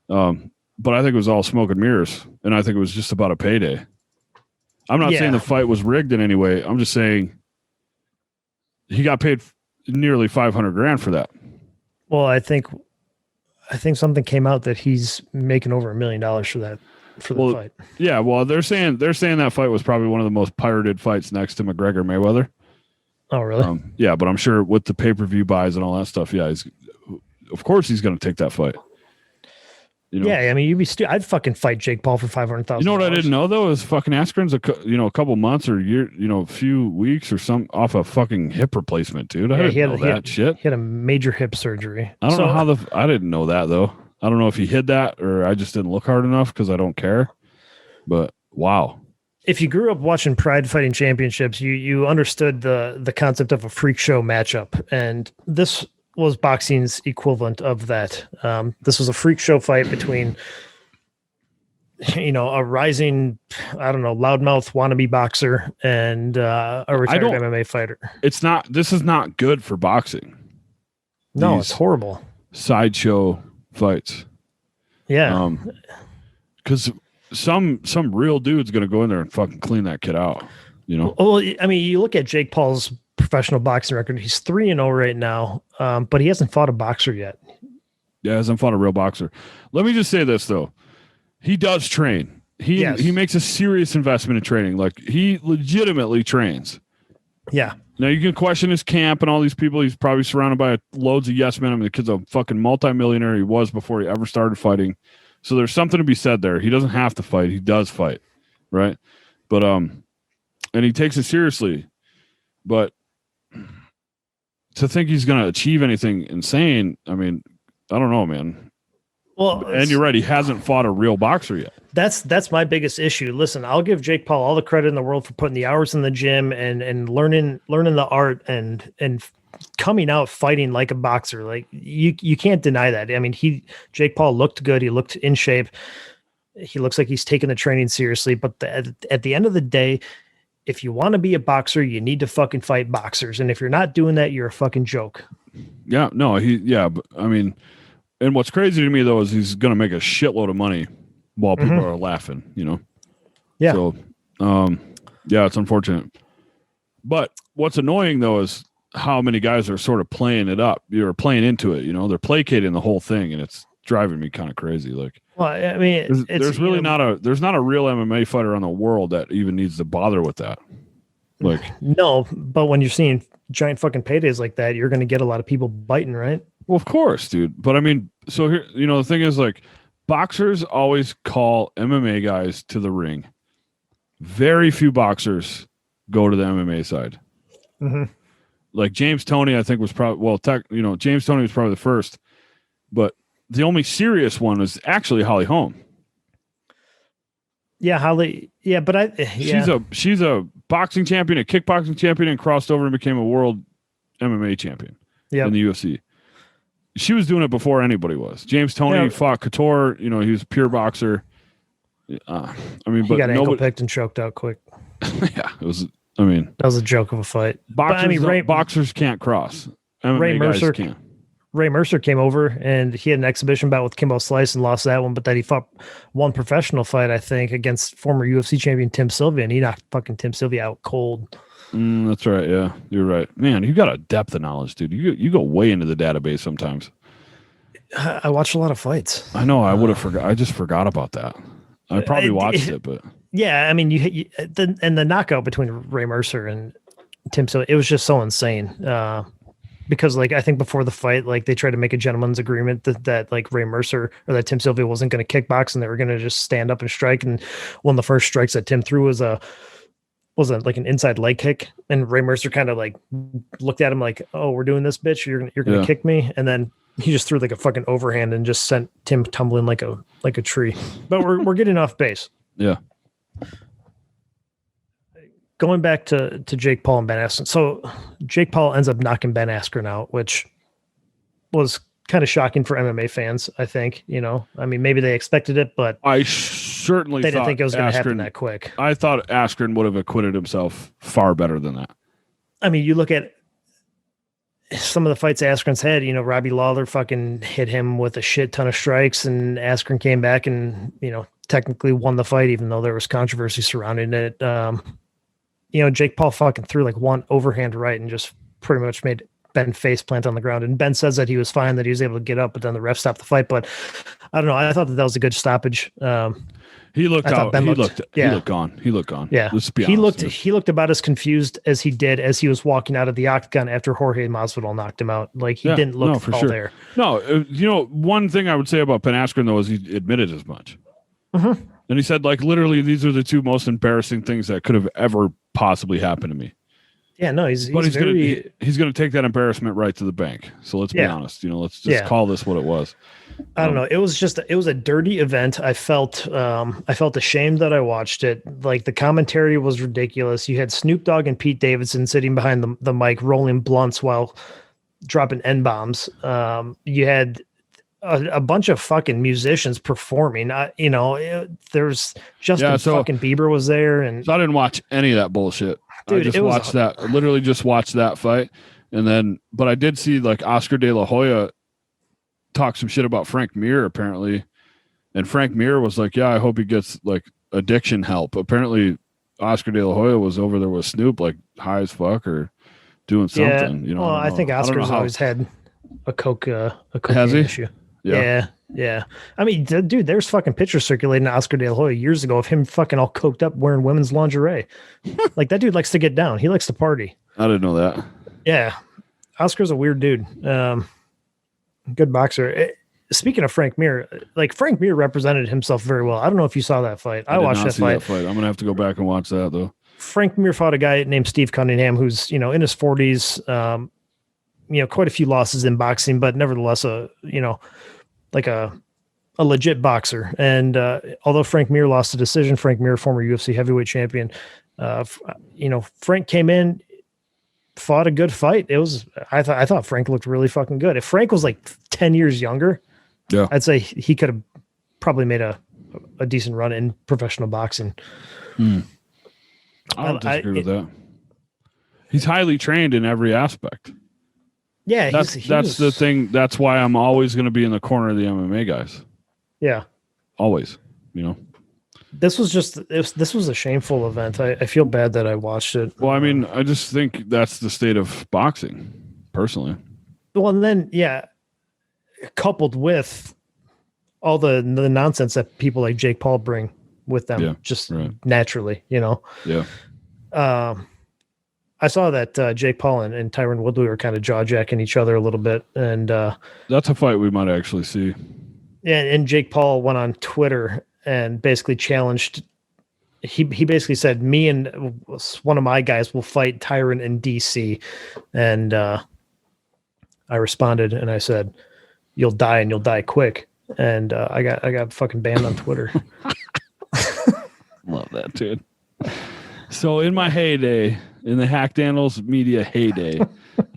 But I think it was all smoke and mirrors, and I think it was just about a payday. I'm not saying the fight was rigged in any way. I'm just saying he got paid nearly $500,000 for that. Well, I think something came out that he's making over $1 million for the fight. Yeah, well, they're saying that fight was probably one of the most pirated fights next to McGregor Mayweather. Oh, really? Yeah, but I'm sure with the pay-per-view buys and all that stuff, of course he's going to take that fight. Yeah, I mean, I'd fucking fight Jake Paul for $500,000. You know what I didn't know though is fucking Askren's a couple months or year, a few weeks or some off a fucking hip replacement, dude. I didn't know that shit. He had a major hip surgery. I don't know how I didn't know that though. I don't know if he hid that or I just didn't look hard enough because I don't care. But wow. If you grew up watching Pride Fighting Championships, you understood the concept of a freak show matchup, and this was boxing's equivalent of that. This was a freak show fight between, a rising, I don't know, loudmouth wannabe boxer and a retired MMA fighter. This is not good for boxing. No, it's horrible. Sideshow fights. Yeah. Because some real dude's going to go in there and fucking clean that kid out, Well, I mean, you look at Jake Paul's professional boxing record. He's 3-0 right now, but he hasn't fought a boxer yet. Yeah, hasn't fought a real boxer. Let me just say this though, he does train. He makes a serious investment in training. Like he legitimately trains. Yeah. Now you can question his camp and all these people. He's probably surrounded by loads of yes men. I mean, the kid's a fucking multimillionaire. He was before he ever started fighting. So there's something to be said there. He doesn't have to fight. He does fight, right? But and he takes it seriously. But to think he's going to achieve anything insane, I mean, I don't know, man. Well, And you're right, he hasn't fought a real boxer yet. That's my biggest issue. Listen, I'll give Jake Paul all the credit in the world for putting the hours in the gym and learning the art and coming out fighting like a boxer. Like you can't deny that. I mean, Jake Paul looked good. He looked in shape. He looks like he's taking the training seriously. But at the end of the day, if you want to be a boxer, you need to fucking fight boxers. And if you're not doing that, you're a fucking joke. Yeah, no, but I mean, and what's crazy to me though is he's going to make a shitload of money while people are laughing, you know? Yeah. So, yeah, it's unfortunate. But what's annoying though is how many guys are sort of playing it up. You're playing into it, you know? They're placating the whole thing, and it's driving me kind of crazy. Like, well, I mean, there's really not a real MMA fighter on the world that even needs to bother with that. Like, no, but when you're seeing giant fucking paydays like that, you're going to get a lot of people biting, right? well, of course, dude. But I mean, so here, you know, the thing is, like, boxers always call MMA guys to the ring. Very few boxers go to the MMA side. Mm-hmm. Like James Toney, I think was probably James Toney was probably the first, but the only serious one was actually Holly Holm. Yeah, Holly. Yeah, but she's a boxing champion, a kickboxing champion, and crossed over and became a world MMA champion in the UFC. She was doing it before anybody was. James Toney fought Couture. You know, he was a pure boxer. I mean, he got ankle picked and choked out quick. Yeah, it was. I mean, that was a joke of a fight. Boxers can't cross. MMA guys can. Ray Mercer came over and he had an exhibition bout with Kimbo Slice and lost that one, but then he fought one professional fight, I think, against former UFC champion Tim Sylvia, and he knocked fucking Tim Sylvia out cold. That's right. Yeah, you're right. Man, you got a depth of knowledge, dude. You go way into the database sometimes. I watch a lot of fights. I know. I would have forgot. I just forgot about that. I probably watched it, but yeah, I mean, the knockout between Ray Mercer and Tim Sylvia, it was just so insane. Because like I think before the fight, like they tried to make a gentleman's agreement that like Ray Mercer or that Tim Sylvia wasn't going to kickbox and they were going to just stand up and strike. And one of the first strikes that Tim threw was like an inside leg kick, and Ray Mercer kind of like looked at him like, "Oh, we're doing this, bitch. You're gonna kick me," and then he just threw like a fucking overhand and just sent Tim tumbling like a tree. But we're getting off base. Yeah. Going back to Jake Paul and Ben Askren. So Jake Paul ends up knocking Ben Askren out, which was kind of shocking for MMA fans, I think. You know, I mean, maybe they expected it, but I certainly they didn't think it was going to happen that quick. I thought Askren would have acquitted himself far better than that. I mean, you look at some of the fights Askren's had, you know, Robbie Lawler fucking hit him with a shit ton of strikes, and Askren came back and, you know, technically won the fight, even though there was controversy surrounding it. You know, Jake Paul fucking threw like one overhand right and just pretty much made Ben face plant on the ground. And Ben says that he was fine, that he was able to get up, but then the ref stopped the fight. But I don't know. I thought that was a good stoppage. He looked out. He looked gone. He looked gone. Yeah. Let's be honest. He looked about as confused as he did as he was walking out of the octagon after Jorge Masvidal knocked him out. Like he didn't look for sure there. No, you know, one thing I would say about Ben Askren though is he admitted as much. Mm-hmm. And he said, like, literally, these are the two most embarrassing things that could have ever possibly happened to me. Yeah, no, he's gonna take that embarrassment right to the bank. So let's be honest. You know, let's just call this what it was. I don't know. It was a dirty event. I felt ashamed that I watched it. Like the commentary was ridiculous. You had Snoop Dogg and Pete Davidson sitting behind the mic rolling blunts while dropping N-bombs. You had a bunch of fucking musicians performing. There's Justin fucking Bieber was there, and so I didn't watch any of that bullshit. Dude, I just watched that. Literally just watched that fight, but I did see like Oscar De La Hoya talk some shit about Frank Mir apparently, and Frank Mir was like, "Yeah, I hope he gets like addiction help." Apparently, Oscar De La Hoya was over there with Snoop, like high as fuck or doing something. You know, well, I think Oscar's always had a cocaine issue. Yeah. I mean, dude, there's fucking pictures circulating Oscar De La Hoya years ago of him fucking all coked up wearing women's lingerie. Like that dude likes to get down. He likes to party. I didn't know that. Yeah. Oscar's a weird dude. Good boxer. Speaking of Frank Mir, like Frank Mir represented himself very well. I don't know if you saw that fight. I watched that fight. I'm going to have to go back and watch that though. Frank Mir fought a guy named Steve Cunningham, who's, you know, in his 40s, you know, quite a few losses in boxing, but nevertheless, like a a legit boxer. And although Frank Mir lost the decision, Frank Mir, former UFC heavyweight champion, Frank came in, fought a good fight. I thought Frank looked really fucking good. If Frank was like 10 years younger, Yeah, I'd say he could have probably made a decent run in professional boxing. I don't disagree with that. He's highly trained in every aspect. Yeah, that's the thing. That's why I'm always going to be in the corner of the MMA guys. Yeah, always. This was a shameful event. I feel bad that I watched it. Well, I mean, I just think that's the state of boxing, personally. Well, and then coupled with all the nonsense that people like Jake Paul bring with them, naturally, Yeah. I saw that Jake Paul and Tyron Woodley were kind of jaw-jacking each other a little bit, and that's a fight we might actually see. Yeah, and Jake Paul went on Twitter and basically challenged. He basically said, "Me and one of my guys will fight Tyron in DC," and I responded and I said, "You'll die and you'll die quick." And I got fucking banned on Twitter. Love that, dude. So in my heyday, in the Hack Daniels media heyday,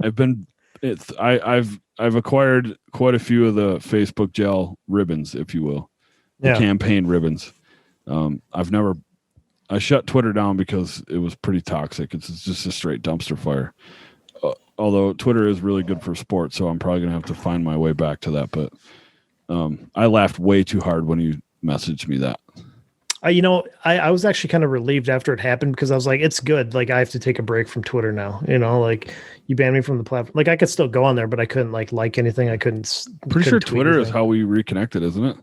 I've acquired quite a few of the Facebook gel ribbons, if you will, the campaign ribbons. I shut Twitter down because it was pretty toxic. It's just a straight dumpster fire. Although Twitter is really good for sports, so I'm probably gonna have to find my way back to that. But I laughed way too hard when you messaged me that. I was actually kind of relieved after it happened because I was like, it's good. Like, I have to take a break from Twitter now. Like, you banned me from the platform. Like, I could still go on there, but I couldn't like anything. I couldn't. Pretty sure Twitter anything. Is how we reconnected, isn't it?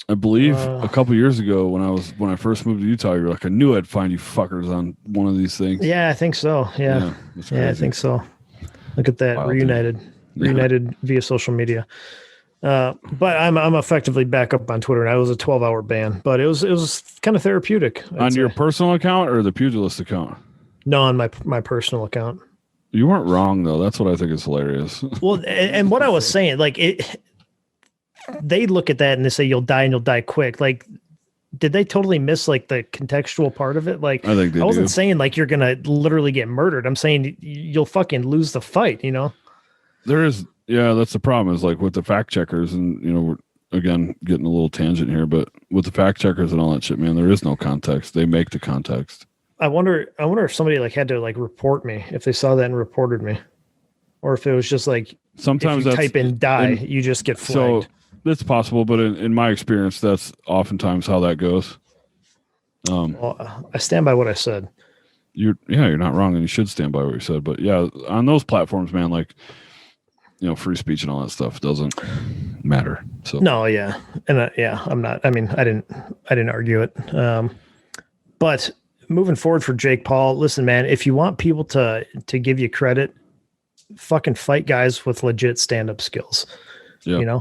I believe a couple years ago when I first moved to Utah, you were like, I knew I'd find you fuckers on one of these things. Yeah, I think so. Yeah, I think so. Look at that. Wild, reunited via social media. But I'm effectively back up on Twitter, and I was a 12-hour ban, but it was kind of therapeutic. On your personal account or the pugilist account? No, on my personal account. You weren't wrong though. That's what I think is hilarious. Well, and what I was saying, like they look at that and they say you'll die and you'll die quick. Like, did they totally miss like the contextual part of it? Like, I think I wasn't saying like you're gonna literally get murdered. I'm saying you'll fucking lose the fight. There is. Yeah, that's the problem is like with the fact checkers and, we're again getting a little tangent here, but with the fact checkers and all that shit, man, there is no context. They make the context. I wonder if somebody like had to like report me if they saw that and reported me, or if it was just like sometimes if you type in die, you just get flagged. So that's possible, but in my experience, that's oftentimes how that goes. Well, I stand by what I said. You're not wrong, and you should stand by what you said. But yeah, on those platforms, man, like. Free speech and all that stuff doesn't matter. So no, yeah, and I'm not. I mean, I didn't argue it. But moving forward for Jake Paul, listen, man, if you want people to give you credit, fucking fight guys with legit stand-up skills. Yeah.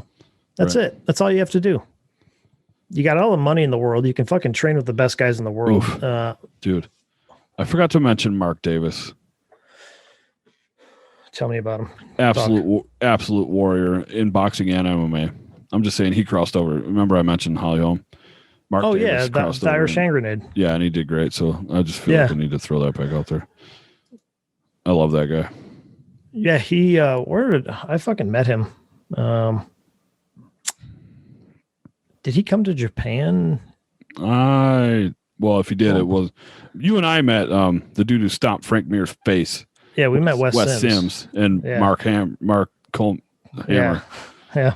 That's right. It. That's all you have to do. You got all the money in the world. You can fucking train with the best guys in the world. Dude, I forgot to mention Mark Davis. Tell me about him. Absolute warrior in boxing and MMA. I'm just saying he crossed over. Remember I mentioned Holly Holm? Mark Davis the Irish hand grenade. Yeah, and he did great. So I just feel like I need to throw that back out there. I love that guy. Yeah, he I fucking met him. Did he come to Japan? If he did, it was you and I met the dude who stomped Frank Mir's face. Yeah, we met Wes Sims and Mark Colm Hammer. Yeah.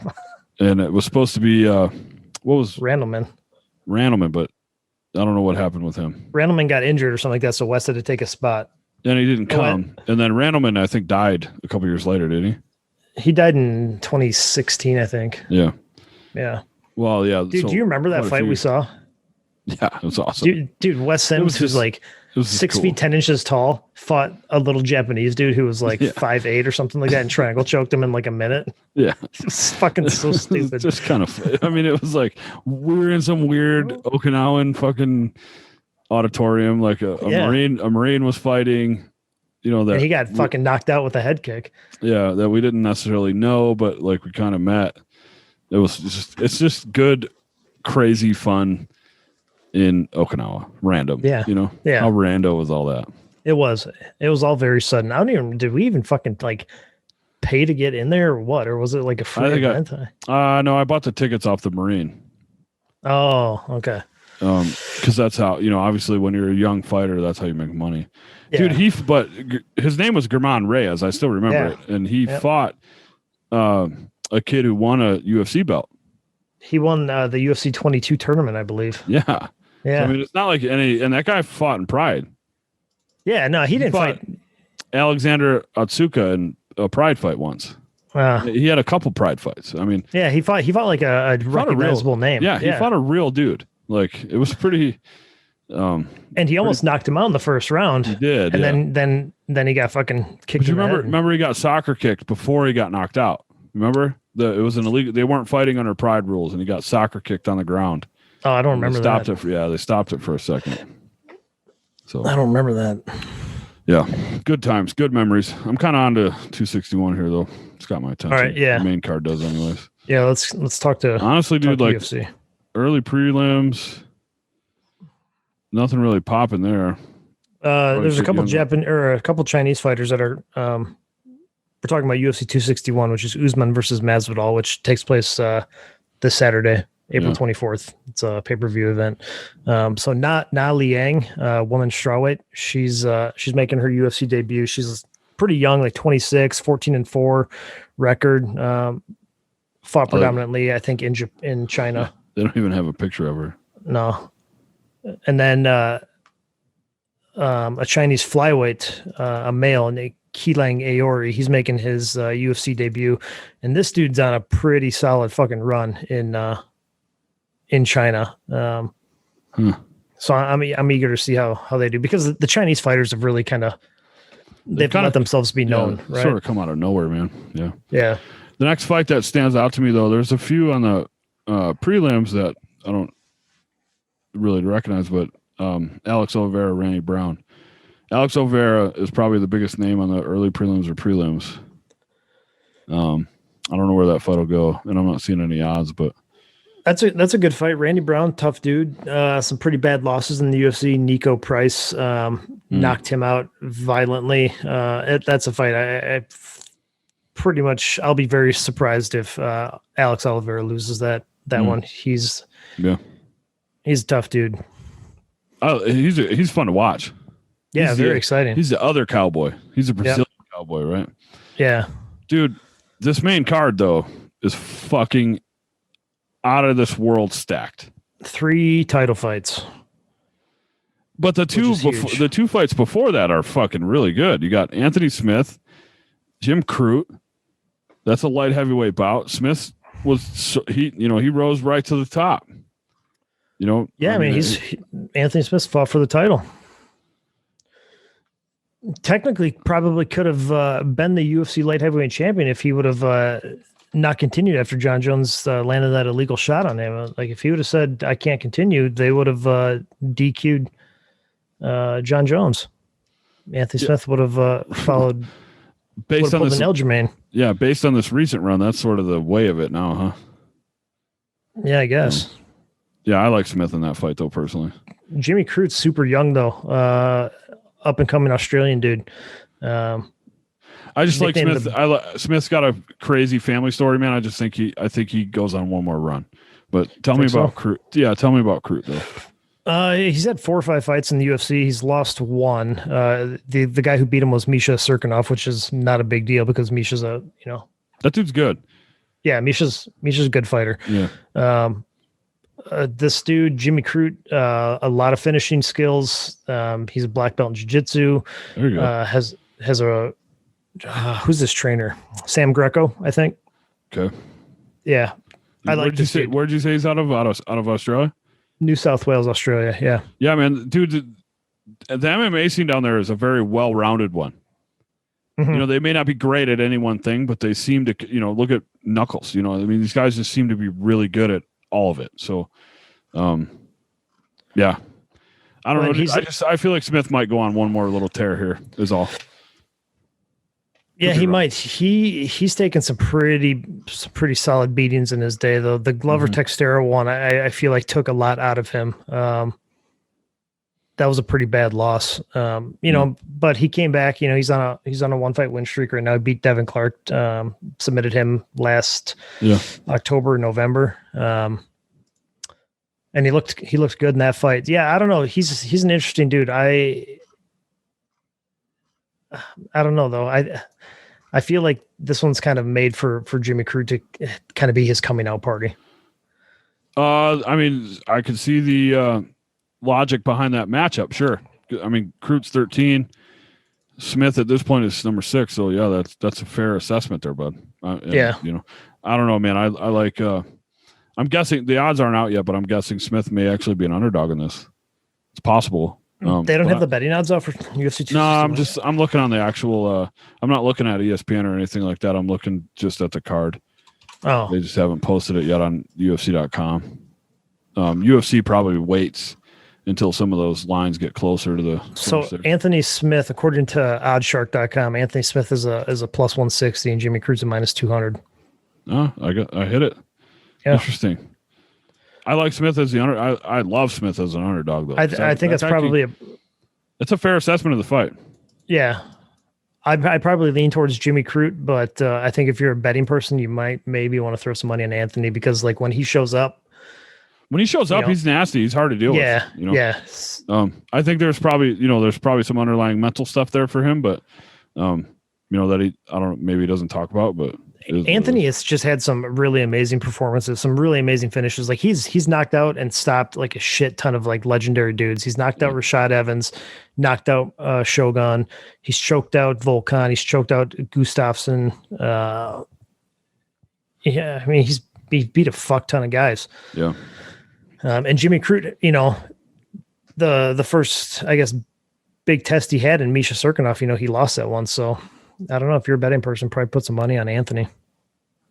And it was supposed to be what was Randleman, but I don't know what happened with him. Randleman got injured or something like that, so Wes had to take a spot. And he didn't come. And then Randleman, I think, died a couple years later, did he? He died in 2016, I think. Yeah. Yeah. Well, yeah. Dude, do you remember that fight we saw? Yeah, it was awesome. Dude, Wes Sims, who's like 6 feet 10 inches tall, fought a little Japanese dude who was like 5'8" or something like that, and triangle choked him in like a minute. Yeah, it's fucking so stupid. Just kind of. I mean, it was like we were in some weird Okinawan fucking auditorium, like a marine was fighting. That and he got fucking knocked out with a head kick. Yeah, that we didn't necessarily know, but like we kind of met. It's just good, crazy fun in Okinawa. Random. Yeah. Yeah. How rando was all that? It was all very sudden. Did we even fucking like pay to get in there or what? Or was it like a free event? No, I bought the tickets off the Marine. Oh, okay. Because that's how, obviously when you're a young fighter, that's how you make money. Yeah. Dude, but his name was German Reyes. I still remember it. And he fought a kid who won a UFC belt. He won the UFC 22 tournament, I believe. Yeah. Yeah. So, I mean, it's not like and that guy fought in Pride. Yeah, no, he didn't fight Alexander Otsuka in a Pride fight once. He had a couple Pride fights. I mean, yeah, he fought like a recognizable name. Yeah, he fought a real dude. Like, it was pretty. And he almost knocked him out in the first round. He did, and then he got fucking kicked. But you remember he got soccer kicked before he got knocked out. Remember it was an illegal. They weren't fighting under Pride rules, and he got soccer kicked on the ground. Oh, I don't remember that. They stopped it for a second. So I don't remember that. Yeah, good times, good memories. I'm kind of on to 261 here though. It's got my attention. All right, yeah. The main card does, anyways. Yeah, let's talk to. Honestly, dude, like UFC. Early prelims, nothing really popping there. There's a couple a couple Chinese fighters that are. We're talking about UFC 261, which is Usman versus Masvidal, which takes place this Saturday, April 24th. It's a pay-per-view event. So Na Liang, woman strawweight, she's making her UFC debut. She's pretty young, like 26, 14-4 record. Fought predominantly, I think, in China. They don't even have a picture of her. No. And then a Chinese flyweight, a male, named Keelang Aori, he's making his UFC debut, and this dude's on a pretty solid fucking run in China. So I'm eager to see how they do, because the Chinese fighters have really they've let themselves be known, right? Sort of come out of nowhere, man. Yeah. Yeah. The next fight that stands out to me, though, there's a few on the prelims that I don't really recognize, but Alex Oliveira, Randy Brown. Alex Oliveira is probably the biggest name on the early prelims or prelims. I don't know where that fight will go, and I'm not seeing any odds, but that's a good fight. Randy Brown, tough dude. Some pretty bad losses in the UFC. Nico Price knocked him out violently. That's a fight I pretty much. I'll be very surprised if Alex Oliveira loses that one. He's a tough dude. Oh, he's fun to watch. Yeah, very exciting. He's the other cowboy. He's a Brazilian cowboy, right? Yeah. Dude, this main card, though, is fucking out of this world stacked. 3 title fights. But the two fights before that are fucking really good. You got Anthony Smith, Jim Crute. That's a light heavyweight bout. Smith he rose right to the top. Yeah, I mean, Anthony Smith fought for the title. Technically, probably could have been the UFC light heavyweight champion if he would have not continued after John Jones landed that illegal shot on him. Like, if he would have said, "I can't continue," they would have DQ'd John Jones. Anthony Smith would have followed. Based on this, Germain. Yeah, based on this recent run, that's sort of the way of it now, huh? Yeah, I guess. Yeah, I like Smith in that fight, though, personally. Jimmy Crute's super young, though. Up and coming Australian dude. I just like Smith. Smith's got a crazy family story, man. I think he goes on one more run. But tell me about Crute. Yeah, tell me about Crute, though. He's had 4 or 5 fights in the UFC. He's lost 1. The guy who beat him was Misha Serkinov, which is not a big deal because Misha's that dude's good. Yeah, Misha's a good fighter. Yeah. This dude, Jimmy Crute, a lot of finishing skills. He's a black belt in jiu-jitsu. There you go. Has a who's this trainer? Sam Greco, I think. Okay. Yeah, I like this dude. Where'd you say he's out of Australia? New South Wales, Australia. Yeah. Yeah, man, dude. The MMA scene down there is a very well-rounded one. Mm-hmm. They may not be great at any one thing, but they seem to, look at Knuckles. I mean, these guys just seem to be really good at all of it. So, yeah, I don't know. I feel like Smith might go on one more little tear here is all. Yeah, he might. He's taken some pretty solid beatings in his day, though. The Glover Textera one, I feel like took a lot out of him. That was a pretty bad loss. You know, but he came back. You know, he's on a 1-fight win streak right now. He beat Devin Clark. Submitted him last October, November. And he looked good in that fight. Yeah, I don't know. He's an interesting dude. I don't know though. I feel like this one's kind of made for Jimmy Crute to kind of be his coming out party. I mean, I could see the logic behind that matchup. Sure. I mean, Crute's 13. Smith at this point is number 6. So yeah, that's a fair assessment there, bud. Yeah. You know, I don't know, man. I like, I'm guessing the odds aren't out yet, but I'm guessing Smith may actually be an underdog in this. It's possible. They don't have the betting odds out for UFC 261. No, I'm looking on the actual, I'm not looking at ESPN or anything like that. I'm looking just at the card. Oh, they just haven't posted it yet on UFC.com. UFC probably waits until some of those lines get closer to the. So Anthony Smith, according to oddshark.com, Anthony Smith is a plus 160 and Jimmy Crute a minus 200. Oh, I hit it. Yeah. Interesting. I like Smith as the under. I love Smith as an underdog though. I think that's probably it's a fair assessment of the fight. Yeah, I probably lean towards Jimmy Crute, but I think if you're a betting person, you might maybe want to throw some money on Anthony because like when he shows up, he's nasty. He's hard to deal with. You know? Yeah. I think there's probably some underlying mental stuff there for him, but that maybe he doesn't talk about, but. Anthony has just had some really amazing performances, some really amazing finishes. Like he's knocked out and stopped like a shit ton of like legendary dudes. He's knocked out Rashad Evans, knocked out Shogun. He's choked out Volkan. He's choked out Gustafsson. Yeah, I mean he beat a fuck ton of guys. Yeah. And Jimmy Crute, you know, the first I guess big test he had in Misha Serkinov, you know, he lost that one. So I don't know if you're a betting person, probably put some money on Anthony.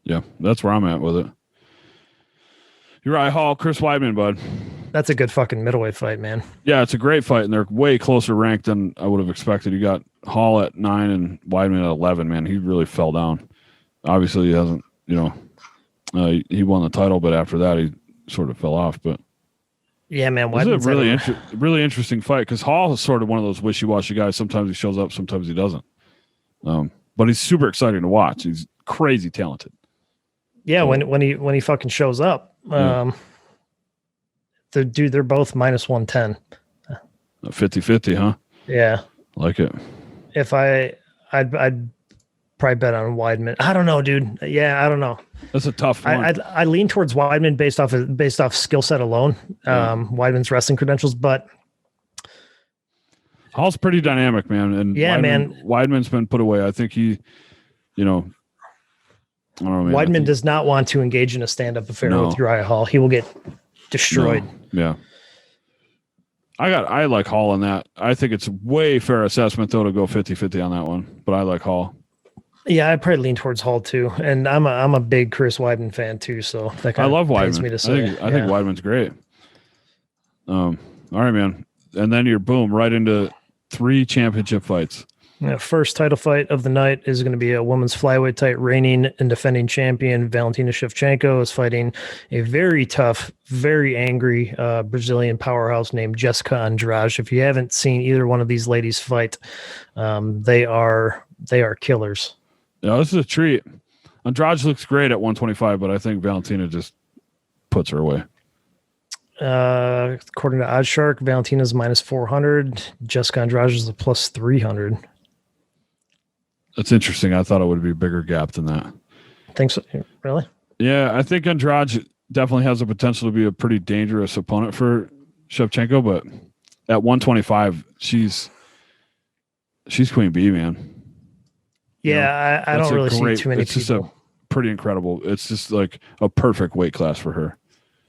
Yeah, that's where I'm at with it. Uriah Hall, Chris Weidman, bud. That's a good fucking middleweight fight, man. Yeah, it's a great fight, and they're way closer ranked than I would have expected. You got Hall at 9 and Weidman at 11, man. He really fell down. Obviously, he hasn't, he won the title, but after that, he sort of fell off. But yeah, man, Weidman's a really interesting fight because Hall is sort of one of those wishy-washy guys. Sometimes he shows up, sometimes he doesn't. But he's super exciting to watch. He's crazy talented. Yeah, so, when he fucking shows up, they're both minus 110. 50-50, huh? Yeah, like it. If I'd probably bet on Weidman. I don't know, dude. Yeah, I don't know. That's a tough one. I lean towards Weidman based off skill set alone. Weidman's wrestling credentials, but. Hall's pretty dynamic, man. And Weidman's been put away. I think he, I don't know, man. Weidman does not want to engage in a stand-up affair with Uriah Hall. He will get destroyed. No. Yeah. I like Hall on that. I think it's way fair assessment, though, to go 50-50 on that one. But I like Hall. Yeah, I probably lean towards Hall, too. And I'm a big Chris Weidman fan, too. So that kind I love of pains Weidman. me to say. I think Weidman's great. All right, man. And then you're right into 3 championship fights. Yeah, first title fight of the night is going to be a women's flyweight title. Reigning and defending champion Valentina Shevchenko is fighting a very tough, very angry Brazilian powerhouse named Jessica Andrade. If you haven't seen either one of these ladies fight, they are killers. Yeah, this is a treat. Andrade looks great at 125, but I think Valentina just puts her away. According to Oddshark, Valentina's minus 400. Jessica Andrade is a plus 300. That's interesting. I thought it would be a bigger gap than that. Think so? Really? Yeah, I think Andrade definitely has the potential to be a pretty dangerous opponent for Shevchenko, but at 125, she's Queen Bee, man. Yeah, I don't really see too many it's people. Just pretty incredible. It's just like a perfect weight class for her.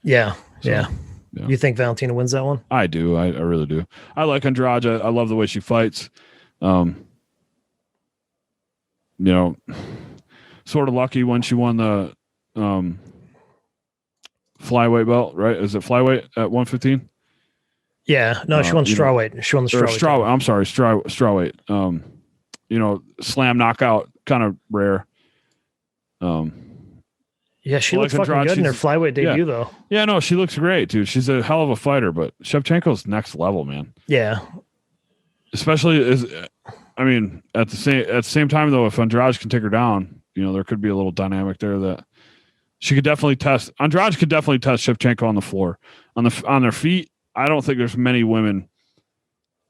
Yeah, yeah. You think Valentina wins that one? I do. I really do. I like Andrade. I love the way she fights. Sort of lucky when she won the flyweight belt, right? Is it flyweight at 115? Yeah. No, she won strawweight. She won the strawweight. I'm sorry, strawweight. Slam knockout kind of rare. Yeah, she looks fucking good in her flyweight debut, though. Yeah, no, she looks great, dude. She's a hell of a fighter, but Shevchenko's next level, man. Yeah. Especially at the same time though, if Andrade can take her down, there could be a little dynamic there that she could definitely test. Andrade could definitely test Shevchenko on the floor. On their feet, I don't think there's many women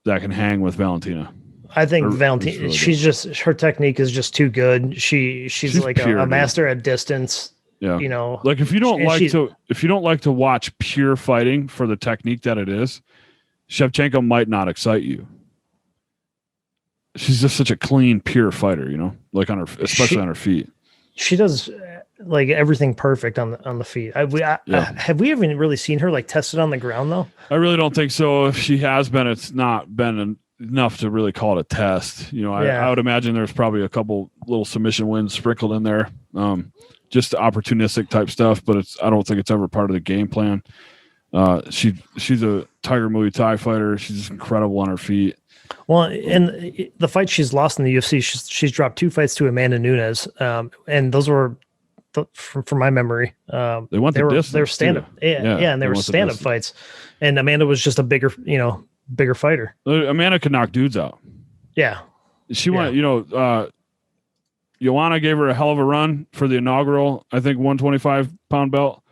that can hang with Valentina. I think Valentina, really her technique is just too good. She's like pure, a master at distance. Yeah. Like if you don't like to watch pure fighting for the technique that it is, Shevchenko might not excite you. She's just such a clean, pure fighter, like especially on her feet. She does like everything perfect on the feet. Have we even really seen her like tested on the ground though? I really don't think so. If she has been, it's not been enough to really call it a test. I would imagine there's probably a couple little submission wins sprinkled in there. Just opportunistic type stuff, but I don't think it's ever part of the game plan. She's a Tiger Muay Thai fighter. She's just incredible on her feet. Well, and the fight she's lost in the UFC, she's dropped 2 fights to Amanda Nunes, and those were, from my memory, they were stand up, and they were stand up fights, and Amanda was just a bigger fighter. Amanda could knock dudes out. Yeah, she went. Joanna gave her a hell of a run for the inaugural, I think, 125-pound belt,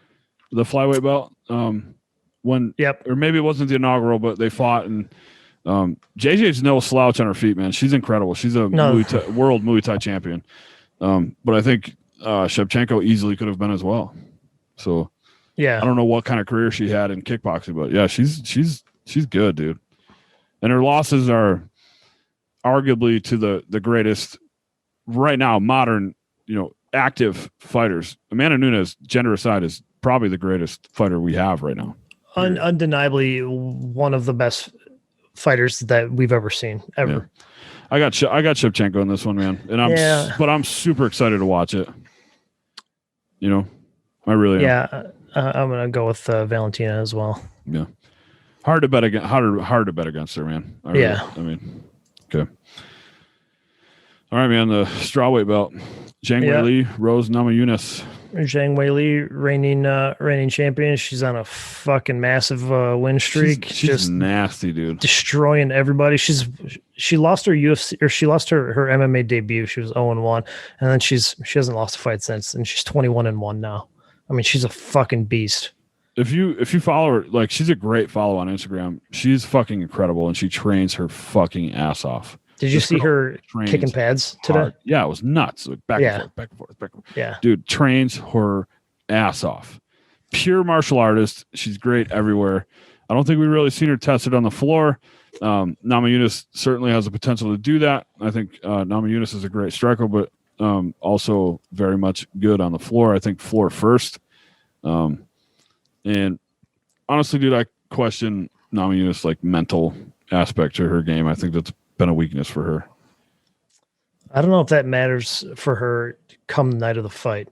the flyweight belt. Or maybe it wasn't the inaugural, but they fought, and JJ's no slouch on her feet, man. She's incredible. She's a world Muay Thai champion. But I think Shevchenko easily could have been as well. So I don't know what kind of career she had in kickboxing, but yeah, she's good, dude. And her losses are arguably to the greatest right now, modern, active fighters. Amanda Nunes, gender aside, is probably the greatest fighter we have right now. Undeniably one of the best fighters that we've ever seen ever. Yeah. I got Shevchenko in this one, man, and but I'm super excited to watch it. I really am. Yeah, I'm gonna go with Valentina as well. Yeah, hard to bet against her, man. Okay. All right, man. The strawweight belt: Zhang Weili, Rose Namajunas. Zhang Weili, reigning champion. She's on a fucking massive win streak. She's just nasty, dude. Destroying everybody. She lost her UFC, or she lost her MMA debut. She was 0-1, and then she hasn't lost a fight since, and she's 21-1 now. I mean, she's a fucking beast. If you follow her, like, she's a great follow on Instagram. She's fucking incredible, and she trains her fucking ass off. Did you see her kicking pads today? Hard. Yeah, it was nuts. Like back and forth. Yeah. Dude, trains her ass off. Pure martial artist. She's great everywhere. I don't think we've really seen her tested on the floor. Namajunas certainly has the potential to do that. I think Namajunas is a great striker, but also very much good on the floor. I think floor first. And honestly, dude, I question Namajunas' like mental aspect to her game. I think that's been a weakness for her. I don't know if that matters for her come the night of the fight.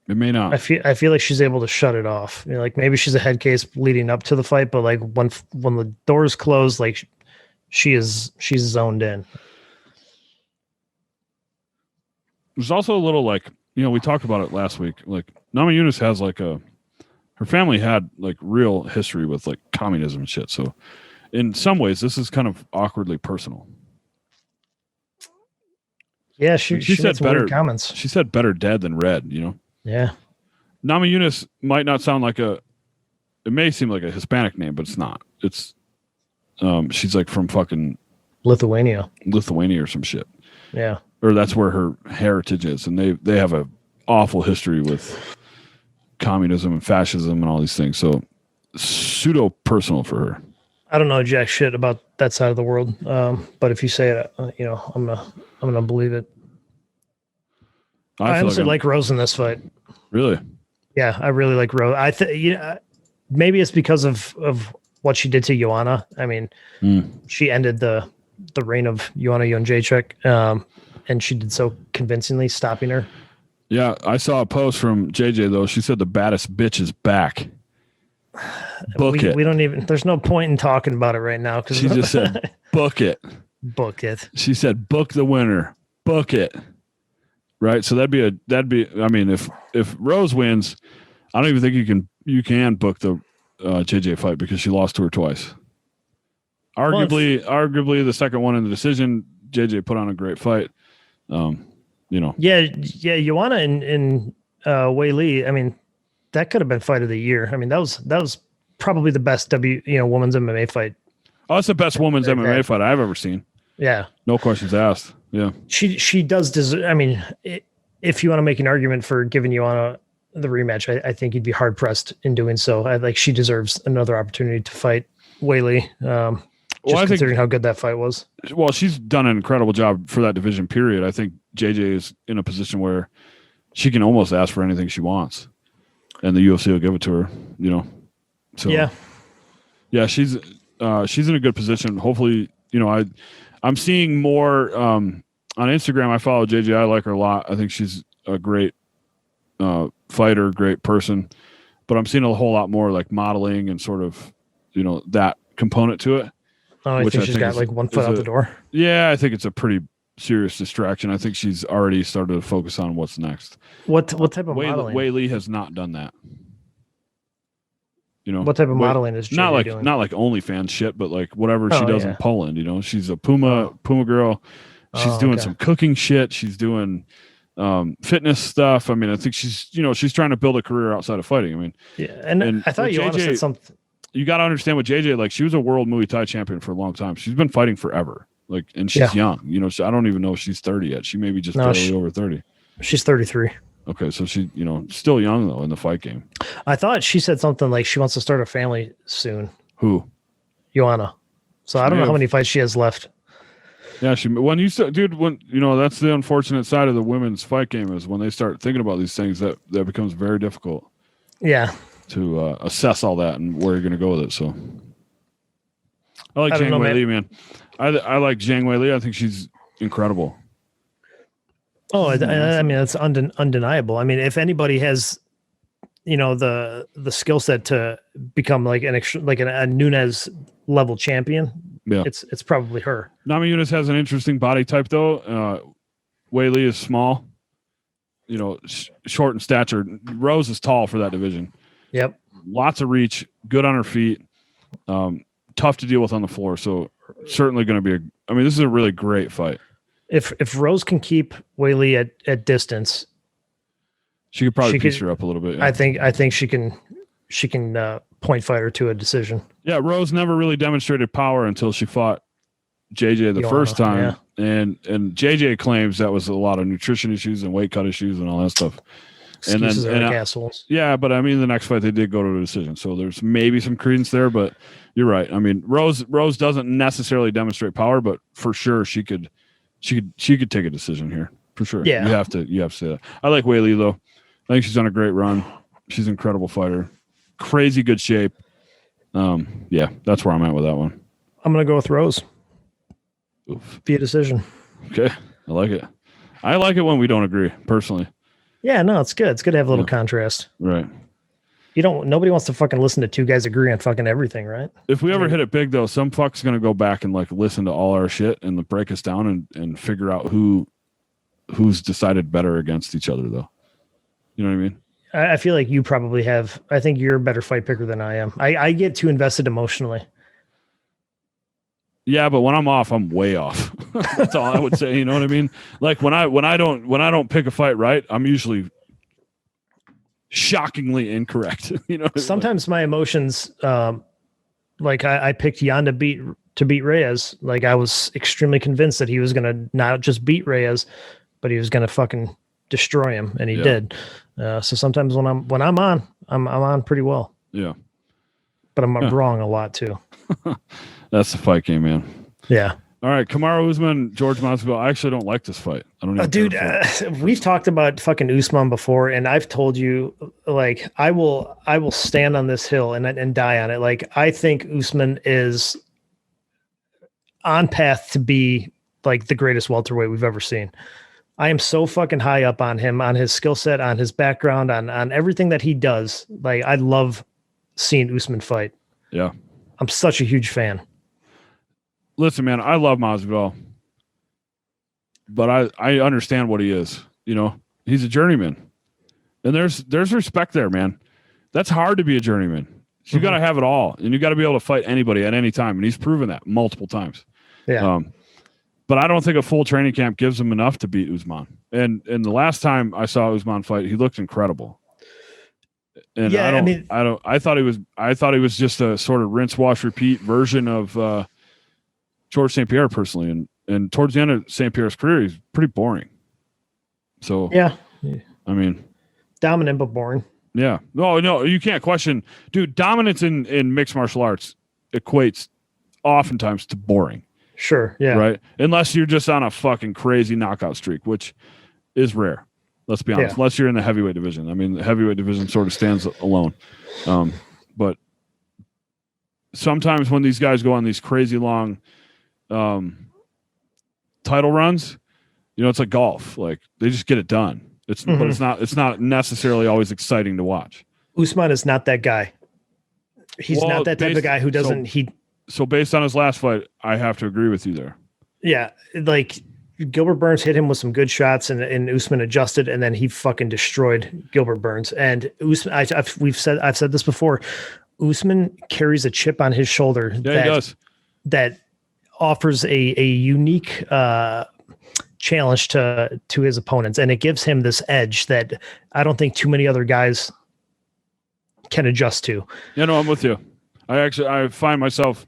It may not. I feel like she's able to shut it off. Like maybe she's a head case leading up to the fight, but like when the doors close, like she's zoned in. There's also a little like, we talked about it last week. Like Namajunas has like her family had like real history with like communism and shit. So in some ways, this is kind of awkwardly personal. Yeah, she said better comments. She said better dead than red, Yeah. Namajunas might not sound like it may seem like a Hispanic name, but it's not. It's she's like from fucking Lithuania or some shit. Yeah. Or that's where her heritage is, and they have a awful history with communism and fascism and all these things. So pseudo personal for her. I don't know jack shit about that side of the world, but if you say it, I'm gonna believe it. I honestly like Rose in this fight. Really? Yeah, I really like Rose. I think maybe it's because of what she did to Joanna. I mean, she ended the reign of Joanna Jędrzejczyk, and she did so convincingly, stopping her. Yeah, I saw a post from JJ though. She said the baddest bitch is back. We don't even. There's no point in talking about it right now because she just said, "Book it." Book it. She said, "Book the winner. Book it." right? So that'd be. I mean, if Rose wins, I don't even think you can book the JJ fight because she lost to her twice. Arguably the second one in the decision, JJ put on a great fight. Yeah, Joanna and Wei Li. I mean, that could have been fight of the year. I mean, that was probably the best women's MMA fight. Oh, that's the best women's MMA fight I've ever seen. Yeah, no questions asked. Yeah, she does deserve. I mean, if you want to make an argument for giving Joanna the rematch, I think you'd be hard pressed in doing so. She deserves another opportunity to fight Wei Li. Considering how good that fight was. Well, she's done an incredible job for that division, period. I think JJ is in a position where she can almost ask for anything she wants, and the UFC will give it to her, So, yeah, she's in a good position. Hopefully, I'm seeing more on Instagram. I follow JJ. I like her a lot. I think she's a great fighter, great person, but I'm seeing a whole lot more like modeling and sort of, that component to it. Oh, I think she's got like one foot out the door. Yeah, I think it's a pretty serious distraction. I think she's already started to focus on what's next. What type of modeling? Wei Li has not done that. What type of modeling is JJ doing? Not like OnlyFans shit, but like whatever she does in Poland. She's a Puma girl. She's doing some cooking shit. She's doing fitness stuff. I mean, I think she's trying to build a career outside of fighting. I mean, yeah, and I thought you said something. You got to understand with JJ, like she was a world Muay Thai champion for a long time. She's been fighting forever. Like, and she's young, so I don't even know if she's 30 yet. She may be just barely over 30. She's 33. Okay. So she, still young though in the fight game. I thought she said something like she wants to start a family soon. Who? Joanna. So I don't know how many fights she has left. Yeah. When that's the unfortunate side of the women's fight game is when they start thinking about these things that becomes very difficult. Yeah. To assess all that and where you're going to go with it. So I like Zhang Wei Li, man. I like Zhang Wei Li. I think she's incredible. Oh, I mean, that's undeniable. I mean, if anybody has, the skill set to become like a Nunes level champion, it's probably her. Nami Nunes has an interesting body type though. Wei Li is small, short in stature. Rose is tall for that division. Yep. Lots of reach, good on her feet, tough to deal with on the floor. So certainly going to be this is a really great fight. If Rose can keep Wei Li at distance, she could probably piece her up a little bit. Yeah. I think she can point fight her to a decision. Yeah, Rose never really demonstrated power until she fought JJ the first time. Yeah. And JJ claims that was a lot of nutrition issues and weight cut issues and all that stuff. Excuses are like assholes. Yeah, but I mean, the next fight they did go to a decision, so there's maybe some credence there. But you're right. I mean, Rose doesn't necessarily demonstrate power, but for sure she could take a decision here for sure. Yeah, you have to say that. I like Wei Li though. I think she's on a great run. She's an incredible fighter, crazy good shape. Yeah, that's where I'm at with that one. I'm gonna go with Rose. Oof. Via decision. Okay, I like it. I like it when we don't agree personally. Yeah, no, it's good. It's good to have a little contrast. Right. Nobody wants to fucking listen to two guys agree on fucking everything, right? If we ever hit it big though, some fuck's gonna go back and like listen to all our shit and break us down and figure out who's decided better against each other though. You know what I mean? I feel like you probably have. I think you're a better fight picker than I am. I get too invested emotionally. Yeah, but when I'm off, I'm way off. That's all I would say. You know what I mean? Like when I don't pick a fight right, I'm usually shockingly incorrect. You know. Sometimes my emotions, like I picked Jan to beat Reyes. Like I was extremely convinced that he was gonna not just beat Reyes, but he was gonna fucking destroy him, and he did. So sometimes when I'm on, I'm on pretty well. Yeah. But I'm wrong a lot too. That's the fight game, man. Yeah. All right, Kamaru Usman, Jorge Masvidal. I actually don't like this fight. I don't even dude, we've talked about fucking Usman before, and I've told you, like, I will stand on this hill and die on it. Like, I think Usman is on path to be like the greatest welterweight we've ever seen. I am so fucking high up on him, on his skill set, on his background, on everything that he does. Like, I love seeing Usman fight. Yeah. I'm such a huge fan. Listen, man, I love Masvidal, but I understand what he is. you know, he's a journeyman. And there's respect there, man. That's hard to be a journeyman. You got to have it all, and you got to be able to fight anybody at any time, and he's proven that multiple times. Yeah. But I don't think a full training camp gives him enough to beat Usman. And the last time I saw Usman fight, he looked incredible. And yeah, I thought he was just a sort of rinse, wash, repeat version of George St. Pierre personally. And towards the end of St. Pierre's career, he's pretty boring. So yeah, I mean, dominant but boring. Yeah. No, you can't question. Dude, dominance in mixed martial arts equates oftentimes to boring. Sure. Yeah. Right? Unless you're just on a fucking crazy knockout streak, which is rare. Let's be honest. Yeah. Unless you're in the heavyweight division. I mean, the heavyweight division sort of stands alone. But sometimes when these guys go on these crazy long title runs, you know, it's like golf. Like they just get it done. But it's not necessarily always exciting to watch. Usman is not that guy. He's not that type of guy who doesn't. So based on his last fight, I have to agree with you there. Yeah, like Gilbert Burns hit him with some good shots, and Usman adjusted, and then he fucking destroyed Gilbert Burns. And Usman, I've said this before. Usman carries a chip on his shoulder. Yeah, he does. That offers a unique challenge to his opponents, and it gives him this edge that I don't think too many other guys can adjust to. Yeah, no, I'm with you. I find myself,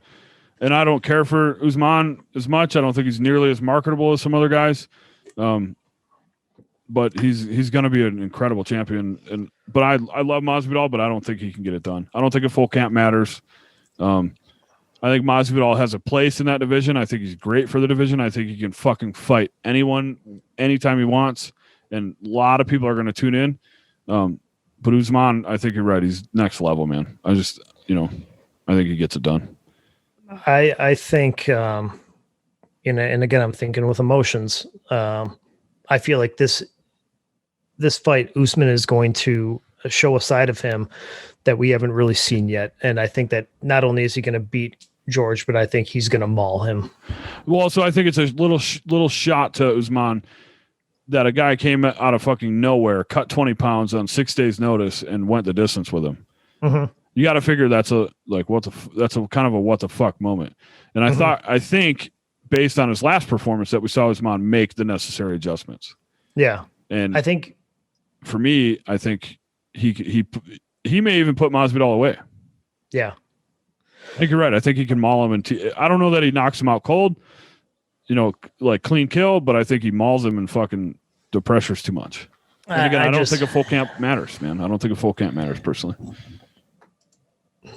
and I don't care for Usman as much. I don't think he's nearly as marketable as some other guys, but he's going to be an incredible champion. But I love Masvidal, but I don't think he can get it done. I don't think a full camp matters. I think Masvidal has a place in that division. I think he's great for the division. I think he can fucking fight anyone, anytime he wants. And a lot of people are going to tune in. But Usman, I think you're right. He's next level, man. I just, I think he gets it done. I think, and again, I'm thinking with emotions. I feel like this fight, Usman is going to show a side of him that we haven't really seen yet. And I think that not only is he going to beat George, but I think he's going to maul him. Well, so I think it's a little shot to Usman that a guy came out of fucking nowhere, cut 20 pounds on 6 days notice and went the distance with him. Mm-hmm. You got to figure that's a kind of a what the fuck moment. And I think based on his last performance that we saw Usman make the necessary adjustments. Yeah. And I think for me, I think he may even put Masvidal away. Yeah. I think you're right. I think he can maul him. And I don't know that he knocks him out cold, like clean kill, but I think he mauls him and fucking the pressure's too much. And again, I don't think a full camp matters, man. I don't think a full camp matters personally.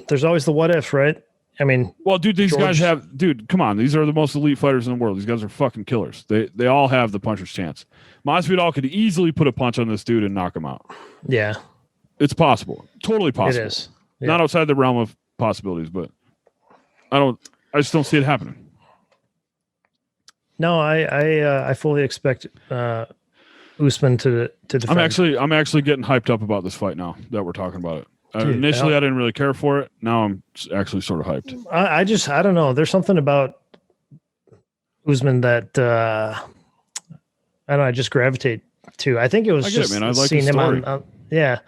There's always the what if, right? I mean, well, dude, these guys come on. These are the most elite fighters in the world. These guys are fucking killers. They all have the puncher's chance. Masvidal could easily put a punch on this dude and knock him out. Yeah. It's possible. Totally possible. It is. Yeah. Not outside the realm of possibilities, but I just don't see it happening. No, I fully expect Usman to defend. I'm actually getting hyped up about this fight now that we're talking about it. Initially, I didn't really care for it. Now I'm actually sort of hyped. I don't know. There's something about Usman that I don't know. I just gravitate to. I think it was just man. I like seeing his him story. on. Yeah,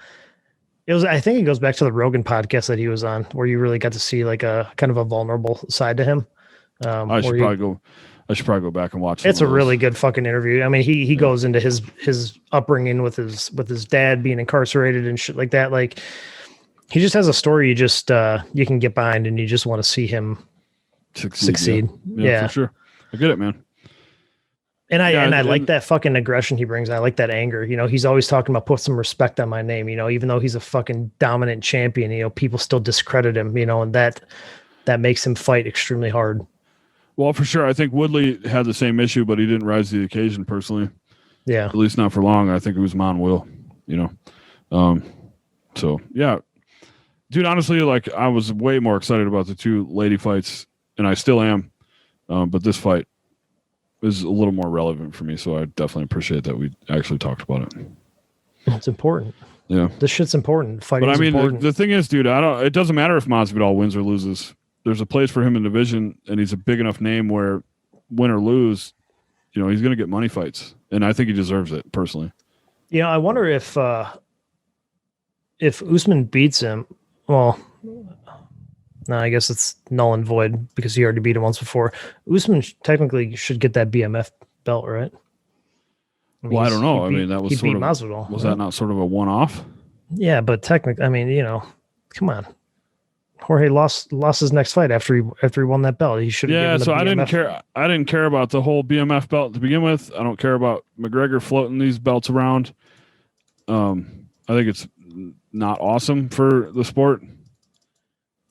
it was. I think it goes back to the Rogan podcast that he was on, where you really got to see like a kind of a vulnerable side to him. I should probably go back and watch. It's a really good fucking interview. I mean, he goes into his upbringing with his dad being incarcerated and shit like that. Like, he just has a story you just you can get behind, and you just want to see him succeed. Yeah, for sure. I get it, man. And I like that fucking aggression he brings. I like that anger. He's always talking about put some respect on my name. Even though he's a fucking dominant champion, people still discredit him. And that makes him fight extremely hard. Well, for sure. I think Woodley had the same issue, but he didn't rise to the occasion personally. Yeah. At least not for long. I think Usman will, So, yeah. Dude, honestly, like I was way more excited about the two lady fights, and I still am. But this fight is a little more relevant for me, so I definitely appreciate that we actually talked about it. It's important. Yeah. This shit's important. Fighting But I mean, important. the thing is, dude, it doesn't matter if Masvidal wins or loses. There's a place for him in the division, and he's a big enough name where win or lose, he's going to get money fights. And I think he deserves it personally. I wonder if Usman beats him, well, no, I guess it's null and void because he already beat him once before. Usman technically should get that BMF belt, right? Well, I don't know. That was he sort beat of Masvidal. Was that not sort of a one-off? Yeah, but technically, come on. Jorge lost his next fight after he won that belt. He should have given the BMF. I didn't care about the whole BMF belt to begin with. I don't care about McGregor floating these belts around. I think it's not awesome for the sport.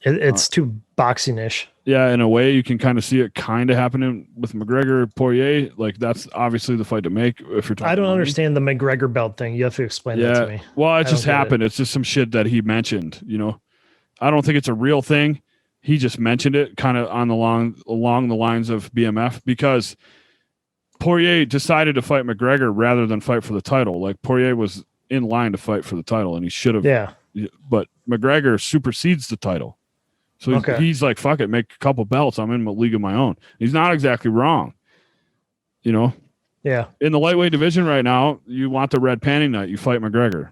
It's too boxing-ish. Yeah, in a way, you can kind of see it kind of happening with McGregor Poirier. Like, that's obviously the fight to make. If you're talking, I don't understand the McGregor belt thing. You have to explain that to me. Well, it just happened. It's just some shit that he mentioned. I don't think it's a real thing. He just mentioned it kind of along the lines of BMF because Poirier decided to fight McGregor rather than fight for the title. Like, Poirier was in line to fight for the title, and he should have. Yeah. But McGregor supersedes the title. So he's like, fuck it, make a couple belts. I'm in a league of my own. He's not exactly wrong. Yeah. In the lightweight division right now, you want the red panty night, you fight McGregor.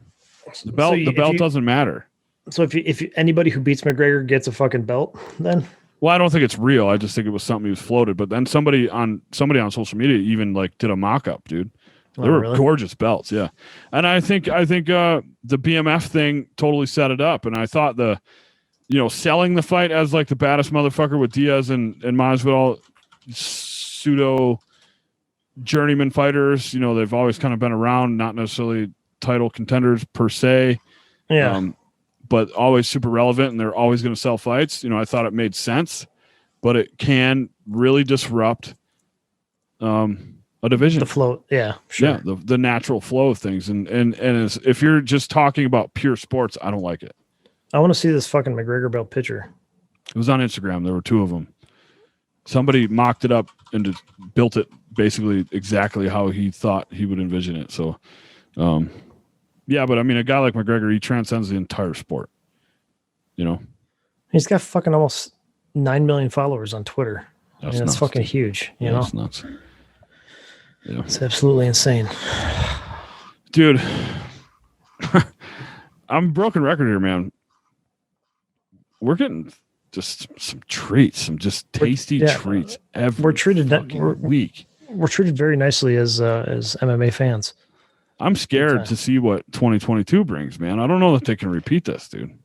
The belt doesn't matter. So if anybody who beats McGregor gets a fucking belt, then? Well, I don't think it's real. I just think it was something he was floated. But then somebody on social media even like did a mock-up, dude. They were really gorgeous belts, yeah. And I think the BMF thing totally set it up. And I thought selling the fight as like the baddest motherfucker with Diaz and Masvidal, pseudo journeyman fighters. They've always kind of been around, not necessarily title contenders per se. Yeah. But always super relevant, and they're always going to sell fights. I thought it made sense, but it can really disrupt a division. The flow, yeah, sure. Yeah, the natural flow of things. And if you're just talking about pure sports, I don't like it. I want to see this fucking McGregor belt picture. It was on Instagram. There were two of them. Somebody mocked it up and just built it basically exactly how he thought he would envision it. So, yeah, but a guy like McGregor, he transcends the entire sport. He's got fucking almost 9 million followers on Twitter. That's fucking huge. That's nuts. Yeah. It's absolutely insane. Dude, I'm a broken record here, man. We're getting just some treats, some just tasty treats every week. We're treated very nicely as MMA fans. I'm scared to see what 2022 brings, man. I don't know that they can repeat this, dude.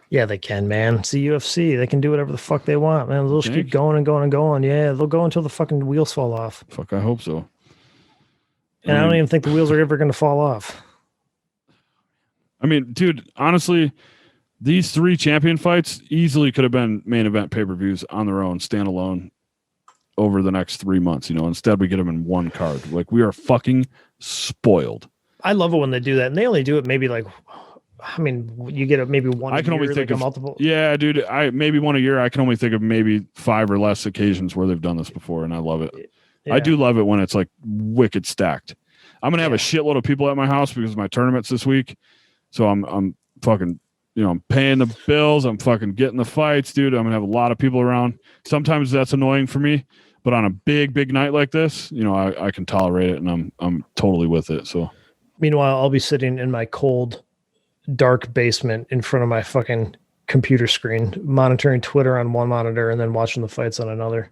Yeah, they can, man. It's the UFC. They can do whatever the fuck they want, man. They'll just keep going and going and going. Yeah, they'll go until the fucking wheels fall off. Fuck, I hope so. And I don't even think the wheels are ever going to fall off. Dude, honestly, these 3 champion fights easily could have been main event pay-per-views on their own, standalone, over the next 3 months. Instead we get them in one card. Like, we are fucking spoiled. I love it when they do that, and they only do it maybe like, you get maybe one. I can only think of multiple. Yeah, dude. Maybe one a year. I can only think of maybe 5 or less occasions where they've done this before, and I love it. Yeah. I do love it when it's like wicked stacked. I'm gonna have a shitload of people at my house because of my tournaments this week, so I'm fucking. I'm paying the bills. I'm fucking getting the fights, dude. I'm gonna have a lot of people around. Sometimes that's annoying for me, but on a big night like this, I can tolerate it, and I'm totally with it. So, meanwhile, I'll be sitting in my cold, dark basement in front of my fucking computer screen, monitoring Twitter on one monitor and then watching the fights on another.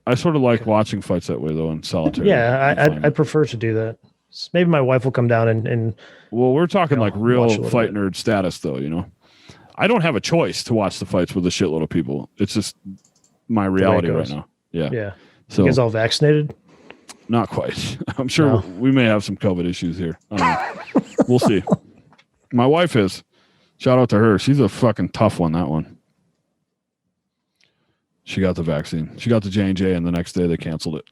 I sort of like watching fights that way, though, in solitary. Yeah, I prefer to do that. Maybe my wife will come down and well, we're talking like real fight nerd status, though. I don't have a choice to watch the fights with a shitload of people. It's just my reality right now. Yeah. So you guys all vaccinated? Not quite. I'm sure we may have some COVID issues here. I don't know. We'll see. My wife is. Shout out to her. She's a fucking tough one. That one. She got the vaccine. She got the J&J, and the next day they canceled it.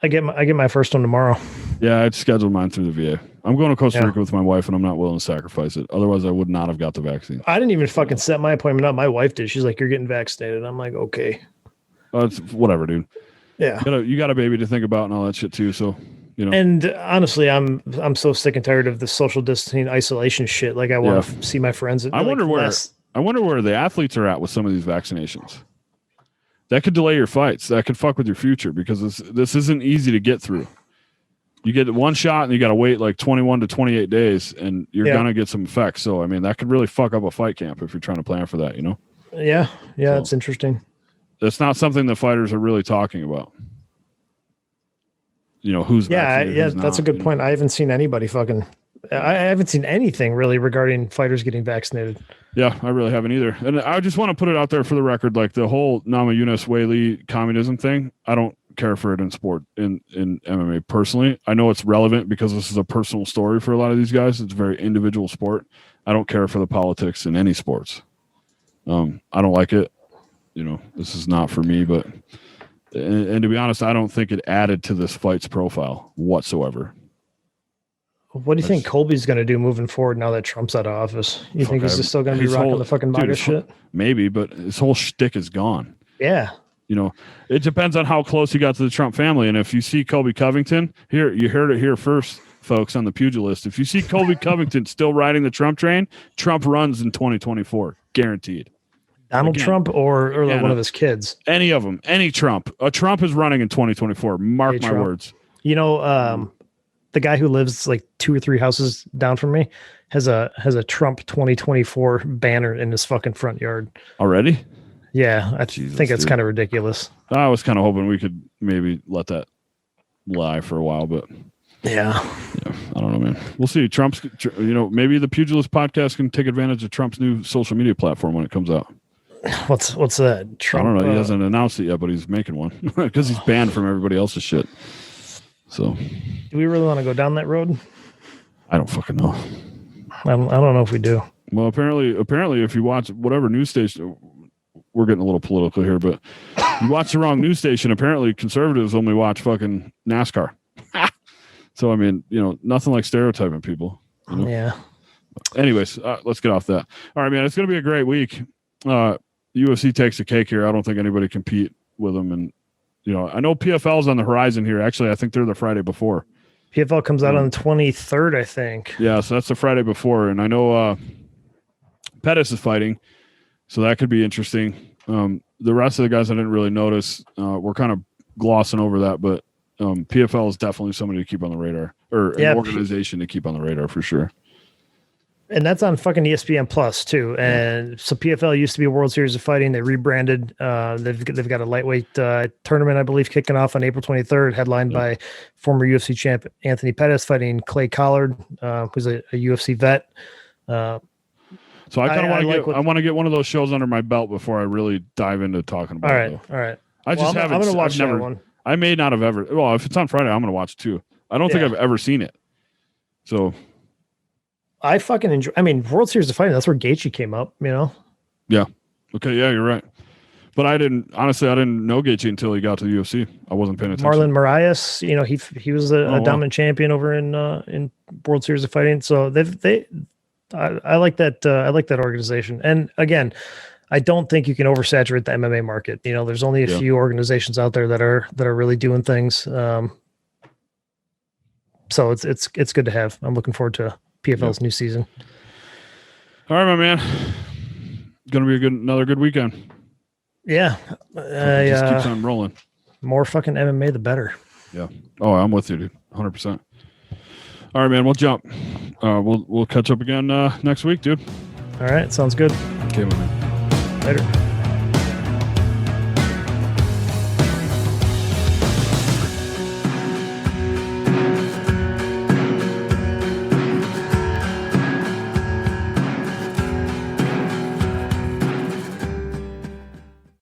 I get my first one tomorrow. Yeah, I'd scheduled mine through the VA. I'm going to Costa Rica with my wife, and I'm not willing to sacrifice it. Otherwise, I would not have got the vaccine. I didn't even fucking set my appointment up. My wife did. She's like, "You're getting vaccinated." I'm like, "Okay." It's whatever, dude. Yeah, you got a baby to think about and all that shit too. So And honestly, I'm so sick and tired of the social distancing, isolation shit. Like, I want to see my friends. I wonder where the athletes are at with some of these vaccinations. That could delay your fights. That could fuck with your future because this isn't easy to get through. You get one shot and you got to wait like 21 to 28 days and you're going to get some effects. So, I mean, that could really fuck up a fight camp if you're trying to plan for that, you know? Yeah. Yeah. So, it's interesting. That's not something that fighters are really talking about. You know, who's vaccinated, who's that's not, a good point. I haven't seen anybody I haven't seen anything really regarding fighters getting vaccinated. Yeah, I really haven't either. And I just want to put it out there for the record, like the whole Namajunas Weili communism thing, I don't care for it in sport, in MMA personally. I know it's relevant because this is a personal story for a lot of these guys. It's a very individual sport. I don't care for the politics in any sports. I don't like it. You know, this is not for me, but and to be honest, I don't think it added to this fight's profile whatsoever. What do you think Colby's going to do moving forward now that Trump's out of office? You think he's still going to be rocking the fucking MAGA shit? Maybe, but his whole shtick is gone. Yeah. You know, it depends on how close he got to the Trump family. And if you see Colby Covington, here, you heard it here first, folks, on the Pugilist. If you see Colby Covington still riding the Trump train, Trump runs in 2024. Guaranteed. Donald Trump or one of his kids? Any of them. Any Trump. A Trump is running in 2024. Mark my words. You know, the guy who lives like 2 or 3 houses down from me has a Trump 2024 banner in his fucking front yard. Already? Yeah, I think it's kind of ridiculous. I was kind of hoping we could maybe let that lie for a while, but yeah, I don't know, man. We'll see. Trump's, you know, maybe the Pugilist podcast can take advantage of Trump's new social media platform when it comes out. What's that? Trump, I don't know. He hasn't announced it yet, but he's making one because he's banned from everybody else's shit. So, do we really want to go down that road? I don't fucking know. I don't know if we do. Well, apparently, if you watch whatever news station, we're getting a little political here, but you watch the wrong news station. Apparently, conservatives only watch fucking NASCAR. So, I mean, you know, nothing like stereotyping people. You know? Yeah. Anyways, let's get off that. All right, man. It's going to be a great week. UFC takes the cake here. I don't think anybody compete with them, and you know, I know PFL's on the horizon here. Actually, I think they're the Friday before. PFL comes out on the 23rd, I think. Yeah, so that's the Friday before. And I know Pettis is fighting, so that could be interesting. The rest of the guys I didn't really notice. We're kind of glossing over that, but PFL is definitely somebody to keep on the radar, or an organization to keep on the radar for sure. And that's on fucking ESPN Plus too. And so PFL used to be a World Series of Fighting. They rebranded. They've got a lightweight tournament, I believe, kicking off on April 23rd, headlined by former UFC champ Anthony Pettis fighting Clay Collard, who's a UFC vet. So I kind of want to get one of those shows under my belt before I really dive into talking about it. All right. I'm going to watch that one. I may not have ever. Well, if it's on Friday, I'm going to watch it too. I don't think I've ever seen it. So. I fucking enjoy. I mean, World Series of Fighting. That's where Gaethje came up. You know. Yeah. Okay. Yeah, you're right. But I didn't know Gaethje until he got to the UFC. I wasn't paying attention. Marlon Moraes. You know, he was a dominant champion over in World Series of Fighting. So I like that. I like that organization. And again, I don't think you can oversaturate the MMA market. You know, there's only a few organizations out there that are really doing things. So it's good to have. I'm looking forward to PFL's new season. All right, my man. Going to be another good weekend. Yeah. It just keeps on rolling. More fucking MMA, the better. Yeah. Oh, I'm with you, dude. 100%. All right, man. We'll jump. We'll catch up again next week, dude. All right. Sounds good. Okay, my man. Later.